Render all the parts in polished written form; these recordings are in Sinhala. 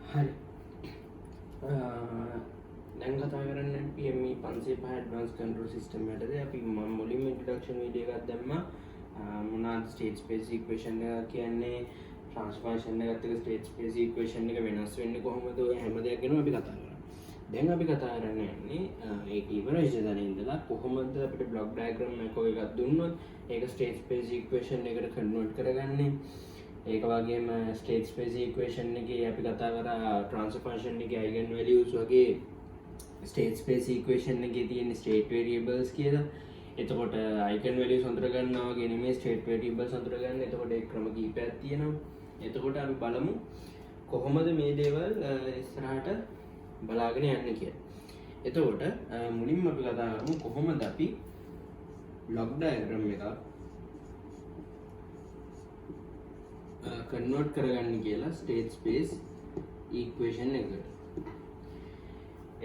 හරි. දැන් කතා කරන්නේ PME 505 ඇඩ්වාන්ස් කන්ට්‍රෝල් සිස්ටම් යටතේ අපි මුලින්ම ඉන්ට්‍රොඩක්ෂන් වීඩියෝ එකක් දැම්මා. මොනවාද ස්ටේට් ස්පේස් ඉක්වේෂන් එක කියන්නේ, ට්‍රාන්ස්ෆර් ෆන්ක්ෂන් එකත් එක්ක ස්ටේට් ස්පේස් ඉක්වේෂන් එක වෙනස් වෙන්නේ කොහොමද, ඔය හැම දෙයක් ගැනම අපි කතා කරා. දැන් අපි කතා කරන්නේ ඒක ඉවර වෙච්ච තැන ඉඳලා කොහොමද අපිට බ්ලොක් ඩයග්‍රෑම් එකක් දුන්නොත් ඒක ස්ටේට් ස්පේස් ඉක්වේෂන් එකට කන්වර්ට් කරගන්නේ. ඒක වගේම ස්ටේට් ස්පේස් ඉක්වේෂන් එකේ අපි කතා කරා ට්‍රාන්ස්ෆර් ෆන්ක්ෂන් එකේ අයිගන් වැලියුස් වගේ ස්ටේට් ස්පේස් ඉක්වේෂන් එකේ තියෙන ස්ටේට් වේරියබල්ස් කියලා. එතකොට අයිගන් වැලියුස් හඳුර ගන්නවා වගේ නෙමෙයි ස්ටේට් වේරියබල්ස් හඳුර ගන්න. එතකොට ඒ ක්‍රම කීපයක් තියෙනවා. එතකොට අපි බලමු කොහොමද මේ දේවල් ඉස්සරහට බලාගෙන යන්නේ කියලා. එතකොට මුලින්ම අපි කතා කරමු කොහොමද අපි බ්ලොක් ඩයග්‍රෑම් එකක් කන්වර්ට් කරගන්න කියලා ස්ටේට් ස්පේස් ඉක්වේෂන් එකට.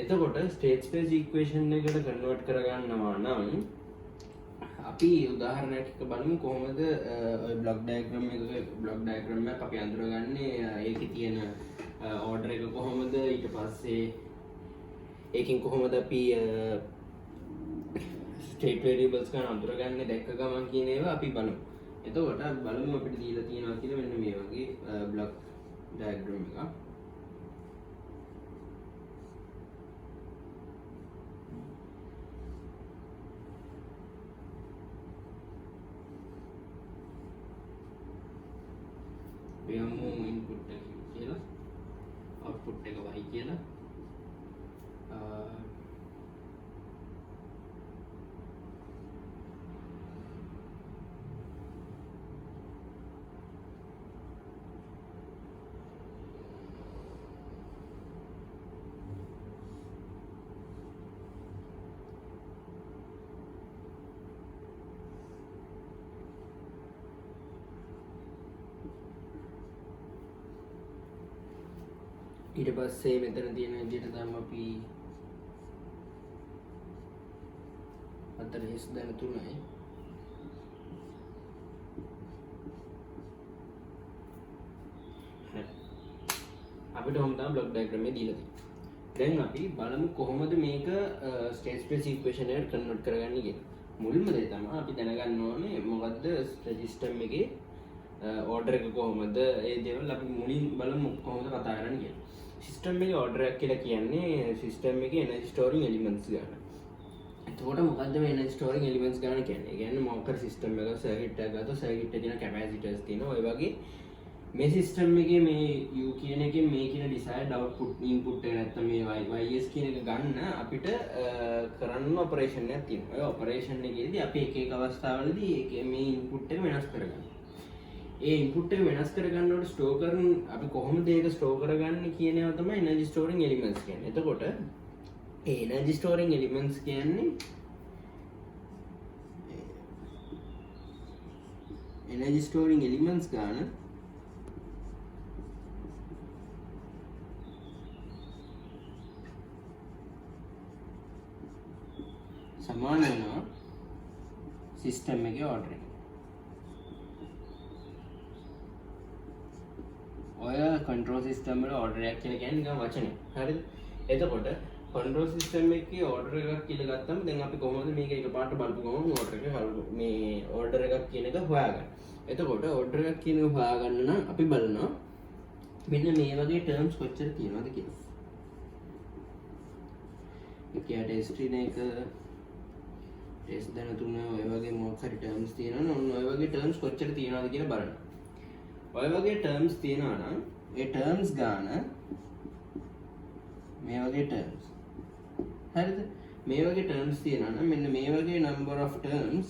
එතකොට ස්ටේට් ස්පේස් ඉක්වේෂන් එකට කන්වර්ට් කරගන්නවා නම් අපි උදාහරණයක් එක බලමු කොහොමද ඔය බ්ලොක් ඩයග්‍රෑම් එකක් අපි අඳුරගන්නේ. ඒකේ තියෙන ඕඩර් එක කොහොමද, ඊට පස්සේ ඒකෙන් කොහොමද අපි ස්ටේට් වේරියබල්ස් ගන්න අඳුරගන්නේ දැක්ක ගමන් කියන ඒවා අපි බලමු. එතකොට බලමු අපිට දීලා තියෙනවා කියලා මෙන්න මේ වගේ බ්ලොක් ඩයග්‍රෑම් එකක්. යමු ඉන්පුට් එක කියලා, අවුට්පුට් එක y කියලා. ඊට පස්සේ මෙතන තියෙන විදිහට තමයි අපි 4:3යි අපිට හොම තමයි බ්ලොක් ඩයග්‍රෑම් එක දීලා තියෙන්නේ. දැන් අපි බලමු කොහොමද මේක ස්ටේට් ස්පේස් ඉක්වේෂන් එකට කන්වර්ට් කරගන්නේ කියලා. මුලින්ම දේ තමයි අපි දැනගන්න ඕනේ මොකද්ද සිස්ටම් එකේ ඕඩර් එක කොහොමද, ඒ දේවල් අපි මුලින් බලමු කොහොමද කතා කරන්නේ කියලා. සිස්ටම් එකේ ඕඩර් එක කියලා කියන්නේ සිස්ටම් එකේ එනර්ජි ස්ටෝරිං එලිමන්ට්ස් ගන්න. එතකොට මොකද්ද මේ එනර්ජි ස්ටෝරිං එලිමන්ට්ස් ගන්න කියන්නේ? ඒ කියන්නේ මොකක් හරි සිස්ටම් එකක සර්කිට් එකක් ගත්තොත් සර්කිට් එකේ තියෙන කැපැසිටර්ස් තියෙනවා. ඔය වගේ මේ සිස්ටම් එකේ මේ U කියන එකෙන් මේ කියන ඩිසයිර්ඩ් අවුට්පුට් ඉන්පුට් එක නැත්නම් මේ YS කියන එක ගන්න අපිට කරන්න ඔපරේෂන් එකක් තියෙනවා. ඔය ඔපරේෂන් එකේදී අපි එක එක අවස්ථාවලදී මේ ඉන්පුට් එක වෙනස් කරගන්නවා. ඒ ඉන්පුට් එක වෙනස් කරගන්නකොට ස්ටෝර් කරන අපි කොහොමද ඒක ස්ටෝර් කරගන්නේ කියන ඒවා තමයි එනර්ජි ස්ටෝරිං එලිමන්ට්ස් කියන්නේ. එතකොට ඒ එනර්ජි ස්ටෝරිං එලිමන්ට්ස් කියන්නේ එනර්ජි ස්ටෝරිං එලිමන්ට්ස් ගන්න සමාන වෙනවා සිස්ටම් එකේ ඕඩර් එක. ඔය කන්ට්‍රෝල් සිස්ටම් වල ඕඩර් එකක් කියලා කියන්නේ නිකන් වචනයක්. හරිද? එතකොට කන්ට්‍රෝල් සිස්ටම් එකේ ඕඩර් එකක් කියලා ගත්තම දැන් අපි කොහොමද මේක එකපාරට බලපු ගමන් ඕඩර් එක මේ ඕඩර් එකක් කියන එක හොයාගන්න. එතකොට ඕඩර් එකක් කියන එක හොයාගන්න නම් අපි බලනවා මෙන්න මේ වගේ ටර්ම්ස් කොච්චර තියෙනවද කියලා. ඒකයට S3 එක S3 ඔය වගේ මොකක් හරි ටර්ම්ස් තියෙනවා නම් ඔය වගේ ටර්ම්ස් කොච්චර තියෙනවද කියලා බලන්න. ඔය වගේ ටර්ම්ස් තියෙනවා නම් ඒ ටර්ම්ස් ගාන මේ වගේ ටර්ම්ස්. හරිද? මේ වගේ ටර්ම්ස් තියෙනවා නම් මෙන්න මේ වගේ number of terms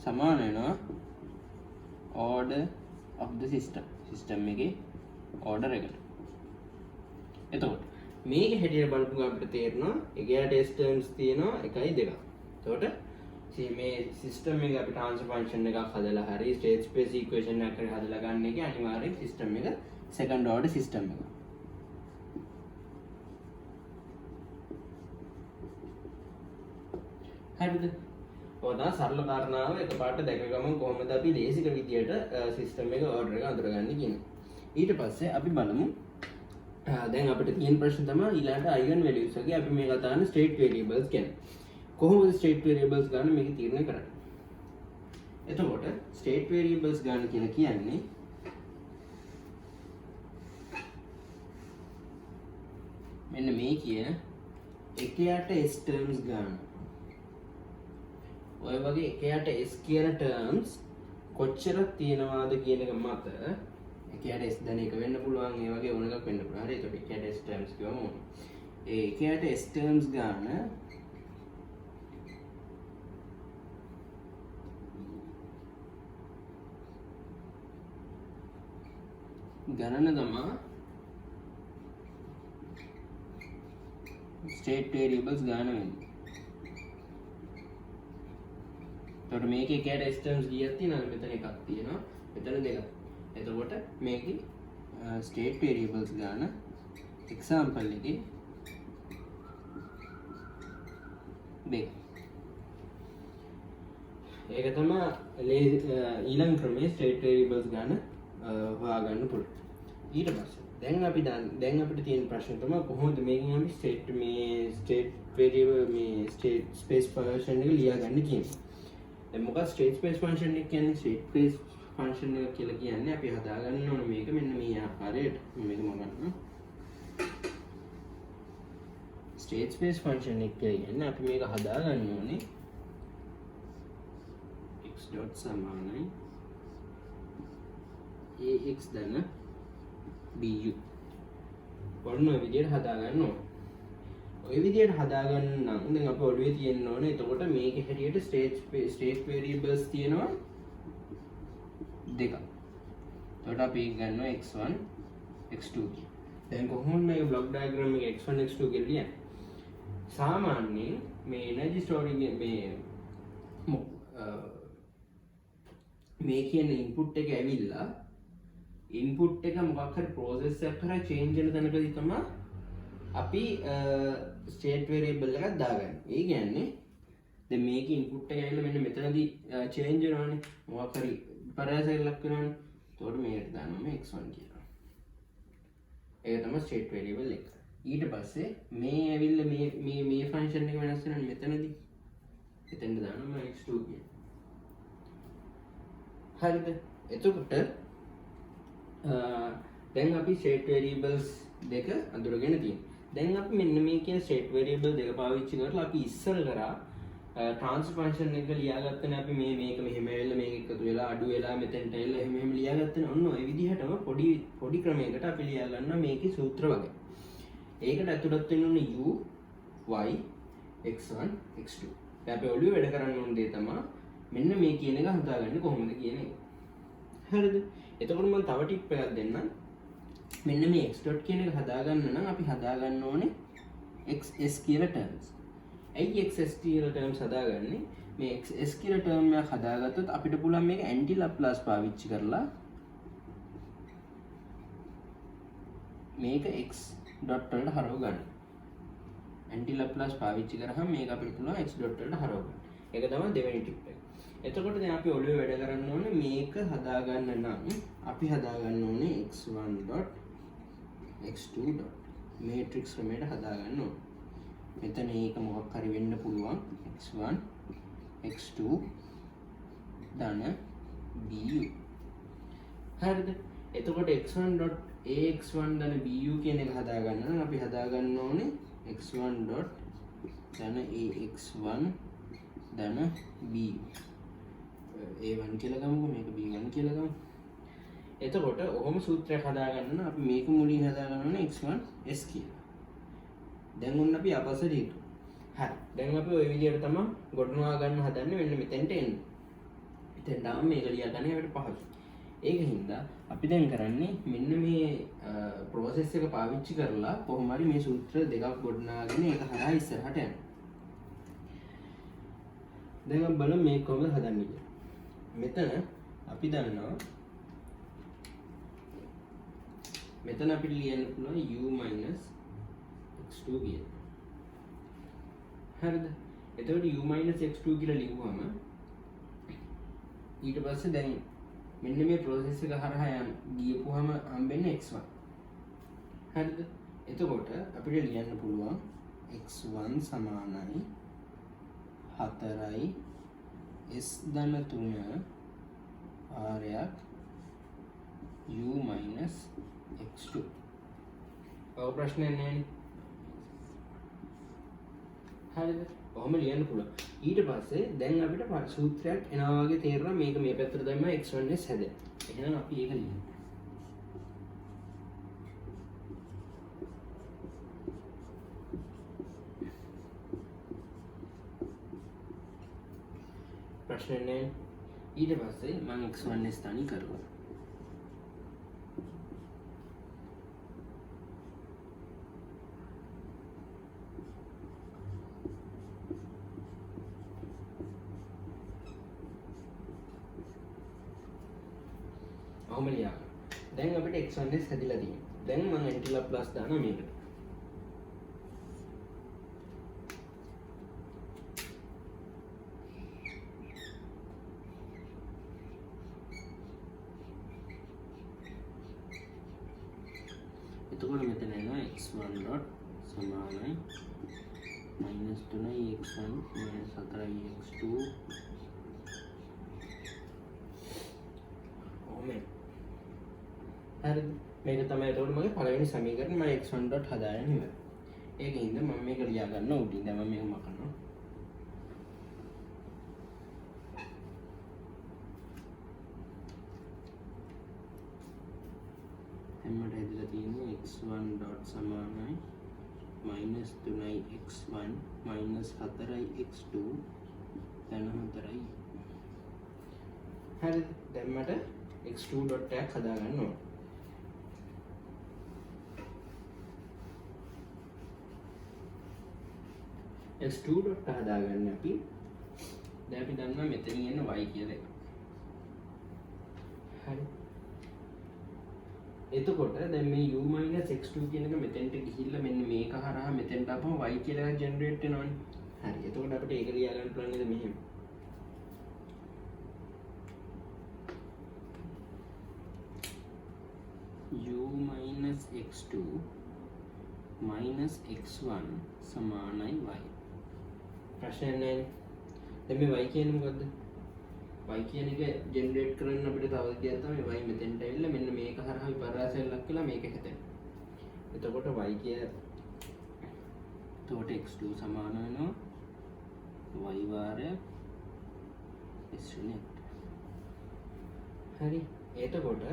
සමාන වෙනවා order of the system එකේ order එකට. එතකොට මේක හැටියට බලපු ගමන් අපිට තේරෙනවා එකයට S terms තියෙනවා 1 2. එතකොට මේ සිස්ටම් එක අපි ට්‍රාන්ස්ෆර් ෆන්ක්ෂන් එකක් හදලා හරි ස්ටේට් ස්පේස් ඉක්වේෂන් එකක් හදලා ගන්න එක අනිවාර්යෙන් සිස්ටම් එක සෙකන්ඩ් ඕඩර් සිස්ටම් එක. හරිද? ඔතන සරල කාරණාව එකපාරට දැක ගමන් කොහොමද අපි ලේසික විදියට සිස්ටම් එක ඕඩර් එක අඳුරගන්නේ කියන්නේ. ඊට පස්සේ අපි බලමු දැන් අපිට තියෙන ප්‍රශ්න තමයි ඊළඟට අයිගන් වැලියුස් වගේ අපි මේ කතා කරන ස්ටේට් වේරියබල්ස් කියන්නේ. කොහොමද ස්ටේට් වේරියබල්ස් ගන්න මේක තීරණය කරන්නේ? එතකොට ස්ටේට් වේරියබල්ස් ගන්න කියලා කියන්නේ මෙන්න මේ කියන එකයට S terms ගන්න. ඔය වගේ එකයට S කියන terms කොච්චරක් තියෙනවාද කියන එක මත එකයට S දැන එක වෙන්න පුළුවන්, ඒ වගේ ඕන එකක් වෙන්න පුළුවන්. හරි. එතකොට එකයට S terms කියවමු. ඒ එකයට S terms ගන්න ගණන තමා ස්ටේට් වේරියබල්ස් ගන්න වෙන්නේ. එතකොට මේකේ එකයට S terms කීයක් තියෙනවද? මෙතන එකක් තියෙනවා, මෙතන දෙකක්. එතකොට මේකේ ස්ටේට් වේරියබල්ස් ගන්න එක්සැම්පල් එකේ දෙක. ඒක තමයි ඊළඟ ක්‍රමයේ ස්ටේට් වේරියබල්ස් ගන්න හොයාගන්න පුළුවන්. ඊට පස්සේ දැන් අපිට තියෙන ප්‍රශ්නේ තමයි කොහොමද මේකෙන් අපි ස්ටේට් වේරියබල් මේ ස්ටේට් ස්පේස් ෆන්ක්ෂන් එක ලියාගන්නේ කියන්නේ. දැන් මොකක්ද ස්ටේට් ස්පේස් ෆන්ක්ෂන් එක කියන්නේ? ස්ටේට් ස්පේස් ෆන්ක්ෂන් එක කියලා කියන්නේ අපි හදාගන්න ඕන මේක මෙන්න මේ ආකාරයට. මේක මොකක්ද? ස්ටේට් ස්පේස් ෆන්ක්ෂන් එක කියන්නේ අපි මේක හදාගන්න ඕනේ x dot සමානයි ax ධන bu. ඔන්න ඔය විදිහට හදාගන්න ඕනේ. ඔය විදිහට හදාගන්න නම් දැන් අපි ඔළුවේ තියෙන්න ඕනේ. එතකොට මේකේ හැටියට ස්ටේට් වේරියබල්ස් තියෙනවා දෙකක්. එතකොට අපි ගන්නවා x1 x2 කියන. දැන් කොහොමද මේ බ්ලොක් ඩයග්‍රෑම් එක x1 x2 කියලා ලියන්නේ? සාමාන්‍යයෙන් මේ එනර්ජි ස්ටෝරිං මේ කියන ඉන්පුට් එක ඇවිල්ලා ඉන්පුට් එක මොකක් හරි ප්‍රොසෙස් එකක් කරා චේන්ජ් වෙන තැනකදී තමයි අපි ස්ටේට් වේරියබල් එකක් දාගන්නේ. ඒ කියන්නේ දැන් මේකේ ඉන්පුට් එක ඇවිල්ලා මෙන්න මෙතනදී චේන්ජ් වෙනවානේ. මොකක් හරි පරාසයක් ලක් වෙනවානේ. එතකොට මේකට දානවා මේ x1 කියලා. ඒක තමයි ස්ටේට් වේරියබල් එක. ඊට පස්සේ මේ ඇවිල්ලා මේ ෆන්ක්ෂන් එක වෙනස් වෙනවානේ මෙතනදී. එතෙන්ද දානවා x2 කියලා. හරිද? එතකොට දැන් අපි ස්ටේට් වේරියබල්ස් දෙක අඳුරගෙන තියෙනවා. දැන් අපි මෙන්න මේ කියන ස්ටේට් වේරියබල් දෙක පාවිච්චි කරලා අපි ඉස්සර කරා ට්‍රාන්ස්ෆර් ෆන්ක්ෂන් එක ලියාගත්තනේ. අපි මේක මෙහෙම වෙලා මේක එකතු වෙලා අඩු වෙලා මෙතෙන්ට එලා එහෙම ලියාගත්තනේ. ඔන්න ඔය විදිහටම පොඩි ක්‍රමයකට අපි ලියා ගන්නවා මේකේ සූත්‍ර වගේ. ඒකට ඇතුළත් වෙන්න ඕනේ u y x1 x2. දැන් අපි ඔළුවේ වැඩ කරන්න ඕන දේ තමයි මෙන්න මේ කියන එක හදාගන්නේ කොහොමද කියන එක. හරිද? එතකොට මම තව ටිප් එකක් දෙන්නම්. මෙන්න මේ x dot කියන එක හදාගන්න නම් අපි හදාගන්න ඕනේ xs කියලා terms. ඇයි xs කියලා terms හදාගන්නේ? මේ xs කියලා term එක හදාගත්තොත් අපිට පුළුවන් මේක ඇන්ටි ලැප්ලාස් පාවිච්චි කරලා මේක x dot වලට හරව ගන්න. ඇන්ටි ලැප්ලාස් පාවිච්චි කරාම මේක අපිට පුළුවන් x dot වලට හරව ගන්න. ඒක තමයි දෙවෙනි ටිප් එක. එතකොට දැන් අපි ඔළුවේ වැඩ කරන්න ඕනේ මේක හදාගන්න නම් අපි හදාගන්න ඕනේ x1 dot x2 dot matrix ක්‍රමයට හදාගන්න ඕනේ. මෙතන ඒක මොකක් හරි වෙන්න පුළුවන් x1 x2 ධන bu. හරිද? එතකොට x1 dot ax1 ධන bu කියන එක හදාගන්න නම් අපි හදාගන්න ඕනේ x1 dot ධන ax1 ධන bu. a1 කියලා ගමුකෝ, මේක b1 කියලා ගමු. එතකොට ඔහොම සූත්‍රයක් හදාගන්න අපි මේක මුලින් හදාගන්න ඕනේ x1 s කියලා. දැන් ඔන්න අපි අපසට හිටු. හරි. දැන් අපි ওই විදිහට තමයි ගොඩනවා ගන්න හදන්නේ. මෙන්න මෙතෙන්ට එන්න. එතෙන් දාම මේක ලියා ගන්න අපිට පහසුයි. ඒක හින්දා අපි දැන් කරන්නේ මෙන්න මේ process එක පාවිච්චි කරලා කොහොම හරි මේ සූත්‍ර දෙකක් ගොඩනවාගෙන ඒක හරහා ඉස්සරහට යන්න. දැන් අපි බලමු මේක කොහොමද හදන්නේ කියලා. මෙතන අපි දන්නවා මෙතන අපිට ලියන්න පුළුවන් u x2 කියලා. හරිද? එතකොට u x2 කියලා ලියුවම ඊට පස්සේ දැන් මෙන්න මේ process එක හරහා යන ගියපුවාම හම්බෙන්නේ x1. හරිද? එතකොට අපිට ලියන්න පුළුවන් x1 සමානයි 4යි s ධන 3 ආරයක් u x2. ඔය ප්‍රශ්නේ නෑනේ. හරිද? ඔහොම ලියන්න පුළුවන්. ඊට පස්සේ දැන් අපිට සූත්‍රයක් එනවා වගේ තේරෙනවා මේක මේ පැත්තට දැම්ම x1s හැදෙන. එහෙනම් අපි ඒක ලියමු. प्रश्न ने ඊට පස්සේ මම x1s තනි කරුවා. ඔහොම ලියා. දැන් අපිට x1s හැදිලා තියෙනවා. දැන් මම ඇන්ටි ලැප්ලාස් දානවා මේකට. එතකොට මෙතන එනවා x1 dot සමානයි -3 x1 4 x2 ඕමේ. හරිද? මේක තමයි එතකොට මගේ පළවෙනි සමීකරණය. මම x1 dot හදාගෙන ඉවරයි. ඒකින්ද මම මේක ලියා ගන්න උඩින්. දැන් මම මේක මකනවා. එම්මට ඇදලා තියෙන්නේ x1 dot සමානයි -3යි x1 4යි x2 දැන් 4යි. හරිද? දැන් මට x2 dot එකක් හදා ගන්න ඕන. x2 dot හදාගන්න අපි දැන් අපි දන්නවා මෙතනින් එන y කියලා එක. හරි. එතකොට දැන් මේ u x2 කියන එක මෙතෙන්ට ගිහිල්ලා මෙන්න මේක හරහා මෙතෙන්ට ආපම y කියලා එකක් ජෙනරේට් වෙනවනේ. හරි. එතකොට අපිට ඒක ලියා ගන්න පුළුවන් නේද මෙහෙම. u x2 x1 සමානයි y. ප්‍රශ්නයක් නැහැ. දැන් මේ y කියන්නේ මොකද්ද? y කියන එක ජෙනරේට් කරන්න අපිට තව දෙයක් තමයි y මෙතෙන්ට ඇවිල්ලා මෙන්න මේක හරහා විපර්යාසයක් ලක් කළා මේක හැදෙනවා. එතකොට y කිය එතකොට x2 සමාන වෙනවා y වාරය s1. හරි. එතකොට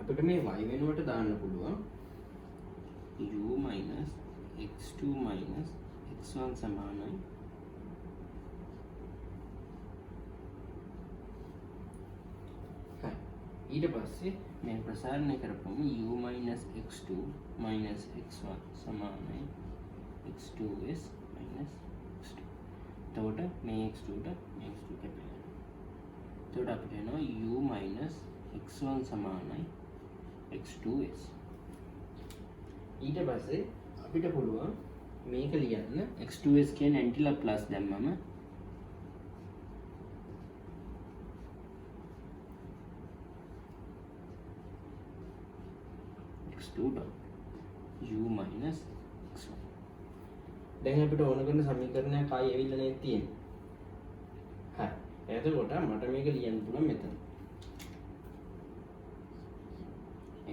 අපිට මේ y වෙනුවට දාන්න පුළුවන් u x2 x1 සමානයි ඊට පස්සේ මේ ප්‍රසාරණය කරපුවම u x2 x1 සමානයි x2s x2. එතකොට මේ x2ට මේ x2 කැපෙනවා. එතකොට අපිට එනවා u x1 සමානයි x2s. ඊට පස්සේ අපිට පුළුවන් මේක ලියන්න x2s කියන ඇන්ටි ලැප්ලාස් දැම්මම x2 dot u x1. දැන් අපිට ඕන කරන සමීකරණයක් ආයෙ ඇවිල්ලා නේද තියෙන්නේ. හරි. එතකොට මට මේක ලියන්න පුළුවන් මෙතන.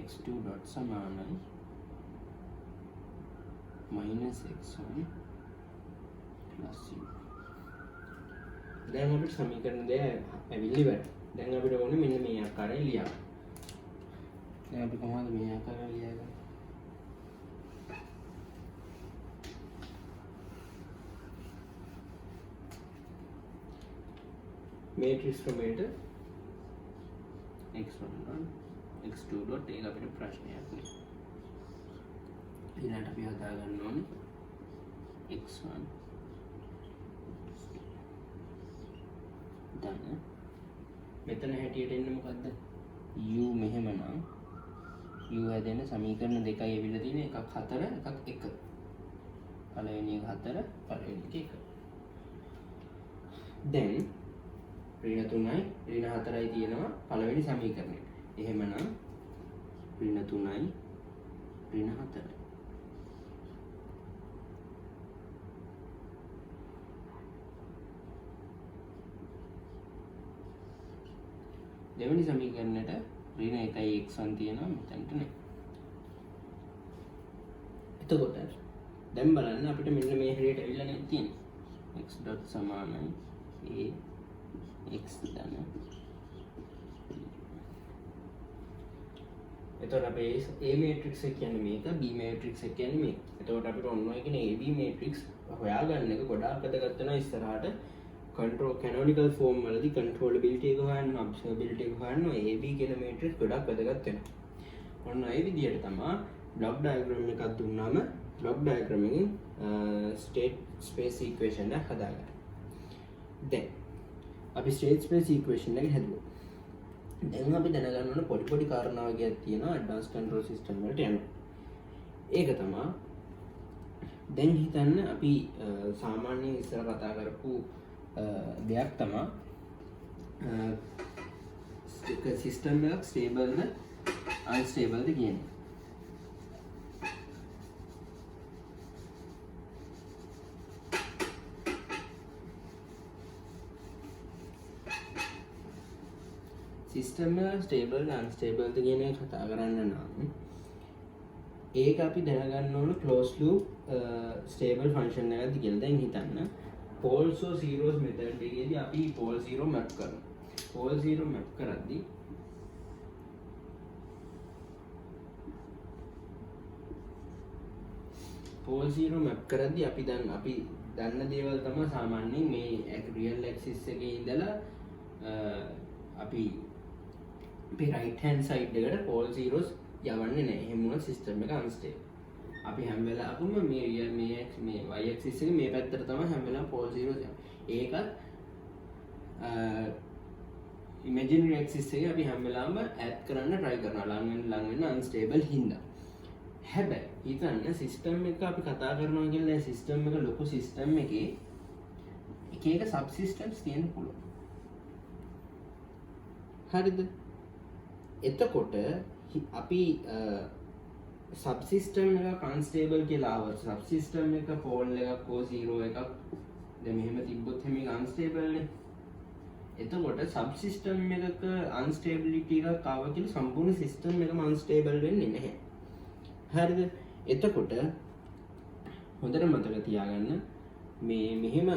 x2 dot සමානයි -x1 plus u. දැන් අපිට සමීකරණ දෙක ඇවිල්ලා ඉවරයි. දැන් අපිට ඕනේ මෙන්න මේ ආකාරයෙන් ලියන්න. දැන් අපි කොහොමද මේ ආකාරයෙන් ලියන්නේ? matrix ක්‍රමයට x1 dot x2 dot ඒක අපිට ප්‍රශ්නයක් නේ. ඊළඟට අපි හදා ගන්න ඕනේ x1 දැන් මෙතන හැටියට එන්නේ මොකද්ද? u මෙහෙමනම් u හැදෙන සමීකරණ දෙකයි ඇවිල්ලා තියෙන්නේ. එකක් 4 එකක් 1. පළවෙනි එක 4 පළවෙනි එක 1. දැන් ඍණ 3යි ඍණ 4යි තියෙනවා පළවෙනි සමීකරණය. එහෙමනම් ඍණ 3යි ඍණ 4යි. දෙවෙනි සමීකරණයට ඍණ 1යි x1 තියෙනවා මෙතනට නේ. එතකොට දැන් බලන්න අපිට මෙන්න මේ හැටියට ඇවිල්ලා නේ තියෙන්නේ. x dot සමානයි a x ධන. එතකොට අපේ a matrix එක කියන්නේ මේක, b matrix එක කියන්නේ මේක. එතකොට අපිට ඔන්න ඔය කියන ab matrix හොයාගන්න එක ගොඩාක් වැදගත් වෙනවා ඉස්සරහට. control canonical form වලදී controllability එක හොයන්න, observability එක හොයන්න ab කියන matrix ගොඩාක් වැදගත් වෙනවා. ඔන්න ඒ විදිහට තමයි block diagram එකක් දුන්නාම block diagram එකෙන් state space equation එක හදාගන්න. දැන් අපි state space equation එක හැදුවා. දැන් අපි දැනගන්න ඕන පොඩි කාරණා වගේක් තියෙනවා advanced control system වලට යනවා. ඒක තමයි දැන් හිතන්න අපි සාමාන්‍යයෙන් ඉස්සර කතා කරපු දෙයක් තමයි සිස්ටම් එකක් ස්ටේබල්ද අන්ස්ටේබල්ද කියන්නේ. සිස්ටම් එක ස්ටේබල්ද අන්ස්ටේබල්ද කියන එක කතා කරන්න නම් ඒක අපි දැනගන්න ඕන closed loop stable function එකක්ද කියලා. දැන් හිතන්න poles or zeros method එකේදී අපි pole zero map කරනවා. pole zero map කරද්දී අපි දන්න දේවල් තමයි සාමාන්‍යයෙන් මේ real axis එකේ ඉඳලා අපි අපේ right hand side එකට pole zeros යවන්නේ නැහැ. එහෙම වුණොත් system එක unstable. අපි හැම වෙලාවකම මේ y axis එක මේ පැත්තට තමයි හැම වෙලාවම pole zeros යන්නේ. ඒකත් imaginary axis එකේ අපි හැම වෙලාවම add කරන්න try කරනවා ළඟ වෙන unstable හින්දා. හැබැයි හිතන්න system එක අපි කතා කරනවා කියලා system එක ලොකු system එකේ එක subsystems තියෙන්න පුළුවන්. හරිද? එතකොට අපි subsystem එක unstable කියලා ආව subsystem එක pole එකක් හෝ zero එකක් දැන් මෙහෙම තිබ්බොත් මේක unstable නේ. එතකොට subsystem එකක unstability එකක් ආව කියලා සම්පූර්ණ system එකම unstable වෙන්නේ නැහැ. හරිද? එතකොට හොඳට මතක තියාගන්න මේ මෙහෙම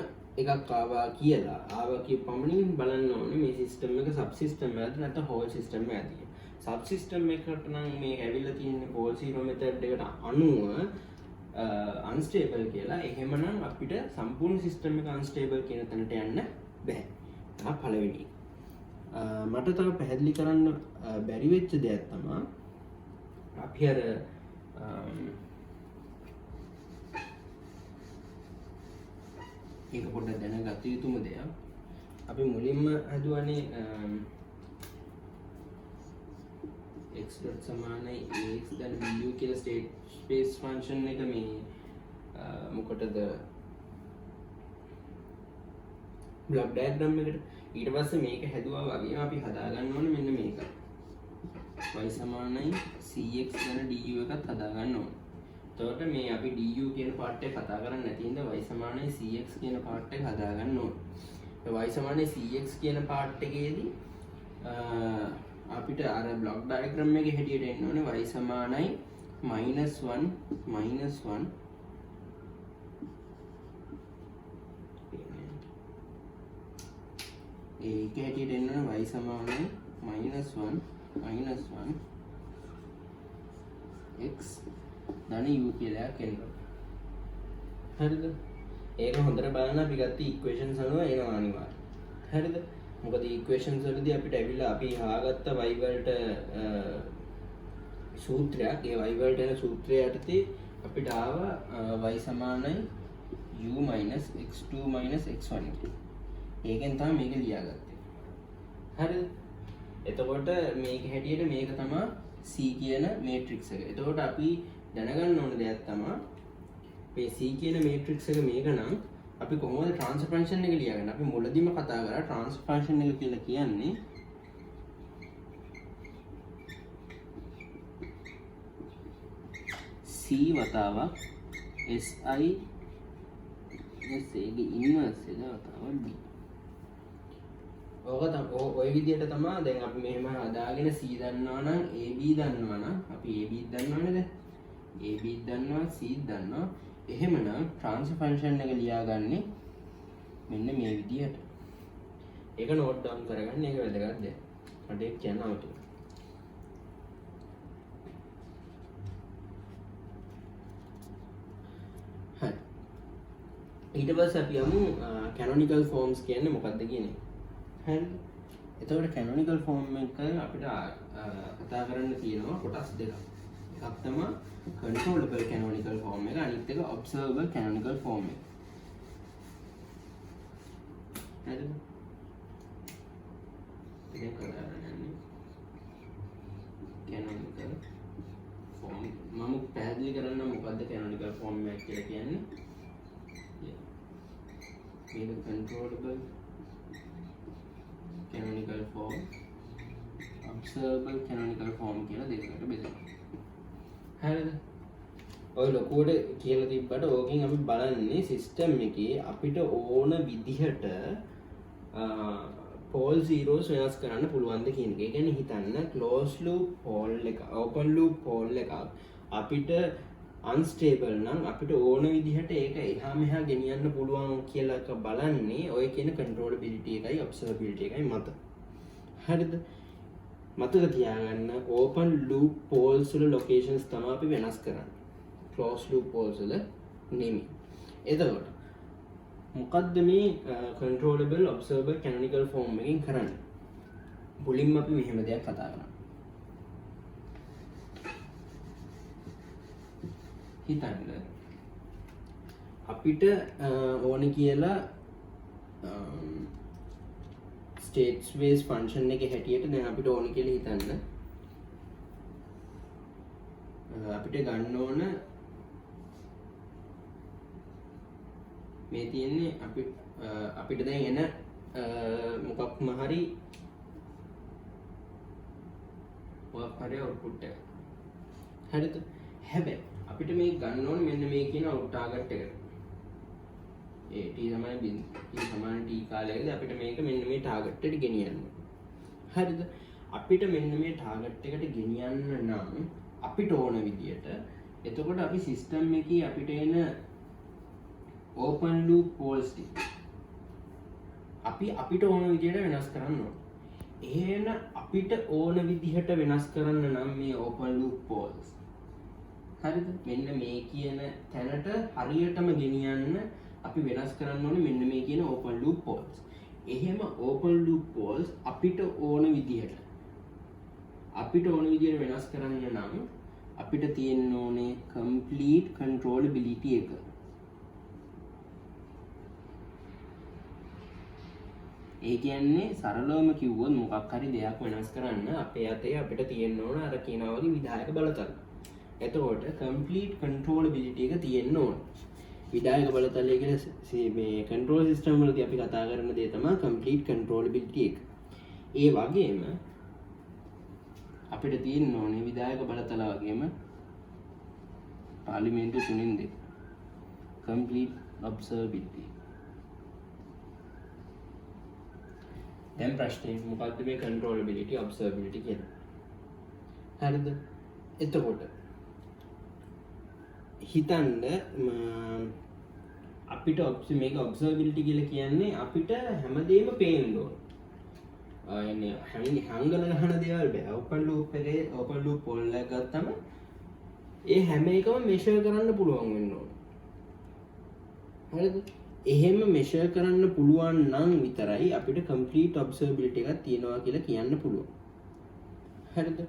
එකක් ආවා කිය පමණින් බලන්න ඕනේ මේ system එක subsystem එකද නැත්නම් whole system එකද කියලා. subsystem එකකට නම් මේ ඇවිල්ලා තියෙන්නේ pole zero method එකට අනුව unstable කියලා. එහෙමනම් අපිට සම්පූර්ණ system එක unstable කියන තැනට යන්න බෑ. ඒක පළවෙනි. මට තව පැහැදිලි කරන්න බැරි වෙච්ච දෙයක් තමයි අපි අර ඒක පොඩ්ඩක් දැනගත යුතුම දෙයක්. අපි මුලින්ම හදුවනේ x dot සමානයි ax ධන bu කියලා state space function එක මේ මොකටද block diagram එකට. ඊට පස්සේ මේක හැදුවා වගේම අපි හදාගන්න ඕනේ මෙන්න මේක. y සමානයි cx ධන du එකත් හදාගන්න ඕනේ. එතකොට මේ අපි du කියන part එක කතා කරන්නේ නැති හින්දා y සමානයි cx කියන part එක හදාගන්න ඕනේ. y සමානයි cx කියන part එකේදී අපිට අර block diagram එකේ හැටියට එන්න ඕනේ y සමානයි -1 ඒක හැටියට එන්න ඕනේ y සමානයි -1 x ධන u කියලා කෙනෙක්. හරිද? ඒක හොඳට බලන්න අපි ගත්ත equations අනුව එනවා අනිවාර්යයෙන්. හරිද? මොකද equations වලදී අපිට ඇවිල්ලා අපි හොයාගත්ත y වලට සූත්‍රයක්, ඒ y වලට එන සූත්‍රය යටතේ අපිට ආවා y සමානයි u - x2 - x1 කියලා. ඒකෙන් තමයි මේක ලියාගත්තේ. හරිද? එතකොට මේක හැටියට මේක තමයි C කියන matrix එක. එතකොට අපි දැනගන්න ඕන දෙයක් තමයි මේ C කියන matrix එක මේක නම් අපි කොහොමද ට්‍රාන්ස්ෆර් ෆන්ක්ෂන් එක ලියාගන්නේ? අපි මුලදීම කතා කරා ට්‍රාන්ස්ෆර් ෆන්ක්ෂන් එක කියලා කියන්නේ c වතාවක් si ගේ ඉන්වර්ස් එක වතාවක් b. ඔය විදිහට තමයි දැන් අපි මෙහෙම හදාගෙන c දන්නවා නම් ab දන්නවා නම් අපි ab දන්නවනේ දැන් ab දන්නවා c දන්නවා. එහෙමනම් ට්‍රාන්ස්ෆර් ෆන්ක්ෂන් එක ලියාගන්නේ මෙන්න මේ විදිහට. ඒක නෝට් ඩවුන් කරගන්න. ඒක වැදගත් දෙයක්. මට ඒක කියන්න අමතක. හරි. ඊට පස්සේ අපි යමු canonical forms කියන්නේ මොකක්ද කියන එක. හරිද? එතකොට canonical form එක අපිට කතා කරන්න තියෙනවා කොටස් දෙකක්. එකක් තමයි controllable canonical form එක, අනිත් එක observable canonical form එක. හරිද? ඒක කරන්නේ canonical form. මම පැහැදිලි කරන්න මොකද්ද canonical form එක කියලා කියන්නේ. මේක controllable canonical form, observable canonical form කියලා දෙකකට බෙදෙනවා. හරිද? ඔය ලොකුවට කියලා තිබ්බට ඕකෙන් අපි බලන්නේ සිස්ටම් එකේ අපිට ඕන විදිහට පෝල් zeros වෙනස් කරන්න පුළුවන්ද කියන එක. ඒ කියන්නේ හිතන්න closed loop pole එක, open loop pole එක අපිට unstable නම් අපිට ඕන විදිහට ඒක එහා මෙහා ගෙනියන්න පුළුවන් කියලා එක බලන්නේ ඔය කියන controllability එකයි observability එකයි මත. හරිද? මතක තියාගන්න open loop poles වල locations තමයි අපි වෙනස් කරන්නේ. closed loop poles වල නෙමෙයි. එතකොට මොකද්ද මේ controllable observable canonical form එකෙන් කරන්නේ? මුලින්ම අපි මෙහෙම දෙයක් කතා කරමු. හිතන්න අපිට ඕනේ කියලා state space function එක හැටියට දැන් අපිට ඕනේ කියලා හිතන්න අපිට ගන්න ඕන මේ තියෙන්නේ අපිට දැන් එන මොකක්ම හරි output එක. හරිද? හැබැයි අපිට මේ ගන්න ඕනේ මෙන්න මේ කියන ටාගට් එකට. ඒ t තමයි t සමාන t කාලයකදී අපිට මේක මෙන්න මේ ටාගට් එකට ගෙනියන්න. හරිද? අපිට මෙන්න මේ ටාගට් එකට ගෙනියන්න නම් අපිට ඕන විදියට එතකොට අපි සිස්ටම් එකේ අපිට එන open loop poles ටික අපිට ඕන විදියට වෙනස් කරන්න ඕන. එහෙම අපිට ඕන විදිහට වෙනස් කරන්න නම් මේ open loop poles හරිද? මෙන්න මේ කියන තැනට හරියටම ගෙනියන්න අපි වෙනස් කරන්න ඕනේ මෙන්න මේ කියන open loop poles. එහෙම open loop poles අපිට ඕන විදිහට වෙනස් කරන්න නම් අපිට තියෙන්න ඕනේ complete controllability එක. ඒ කියන්නේ සරලවම කිව්වොත් මොකක් හරි දෙයක් වෙනස් කරන්න අපේ අතේ අපිට තියෙන්න ඕන අර කියනවා වගේ විධායක බලතල. එතකොට complete controllability එක තියෙන්න ඕන. විධායක බලතලය කියන මේ control system වලදී අපි කතා කරන දේ තමයි complete controllability එක. ඒ වගේම අපිට තියෙන්න ඕනේ විධායක බලතල වගේම පාර්ලිමේන්තු 3 complete observability. දැන් ප්‍රශ්නේ මොකක්ද මේ controllability observability කියන්නේ? හරිද? එතකොට හිතන්න අපිට මේක observability කියලා කියන්නේ අපිට හැමදේම පේන්න ඕන. يعني හංගන ගහන දේවල් බෑ. open loop එකේ open loop pole එක ගත්තම ඒ හැම එකම measure කරන්න පුළුවන් වෙන්න ඕන. හරිද? එහෙම measure කරන්න පුළුවන් නම් විතරයි අපිට complete observability එකක් තියෙනවා කියලා කියන්න පුළුවන්. හරිද?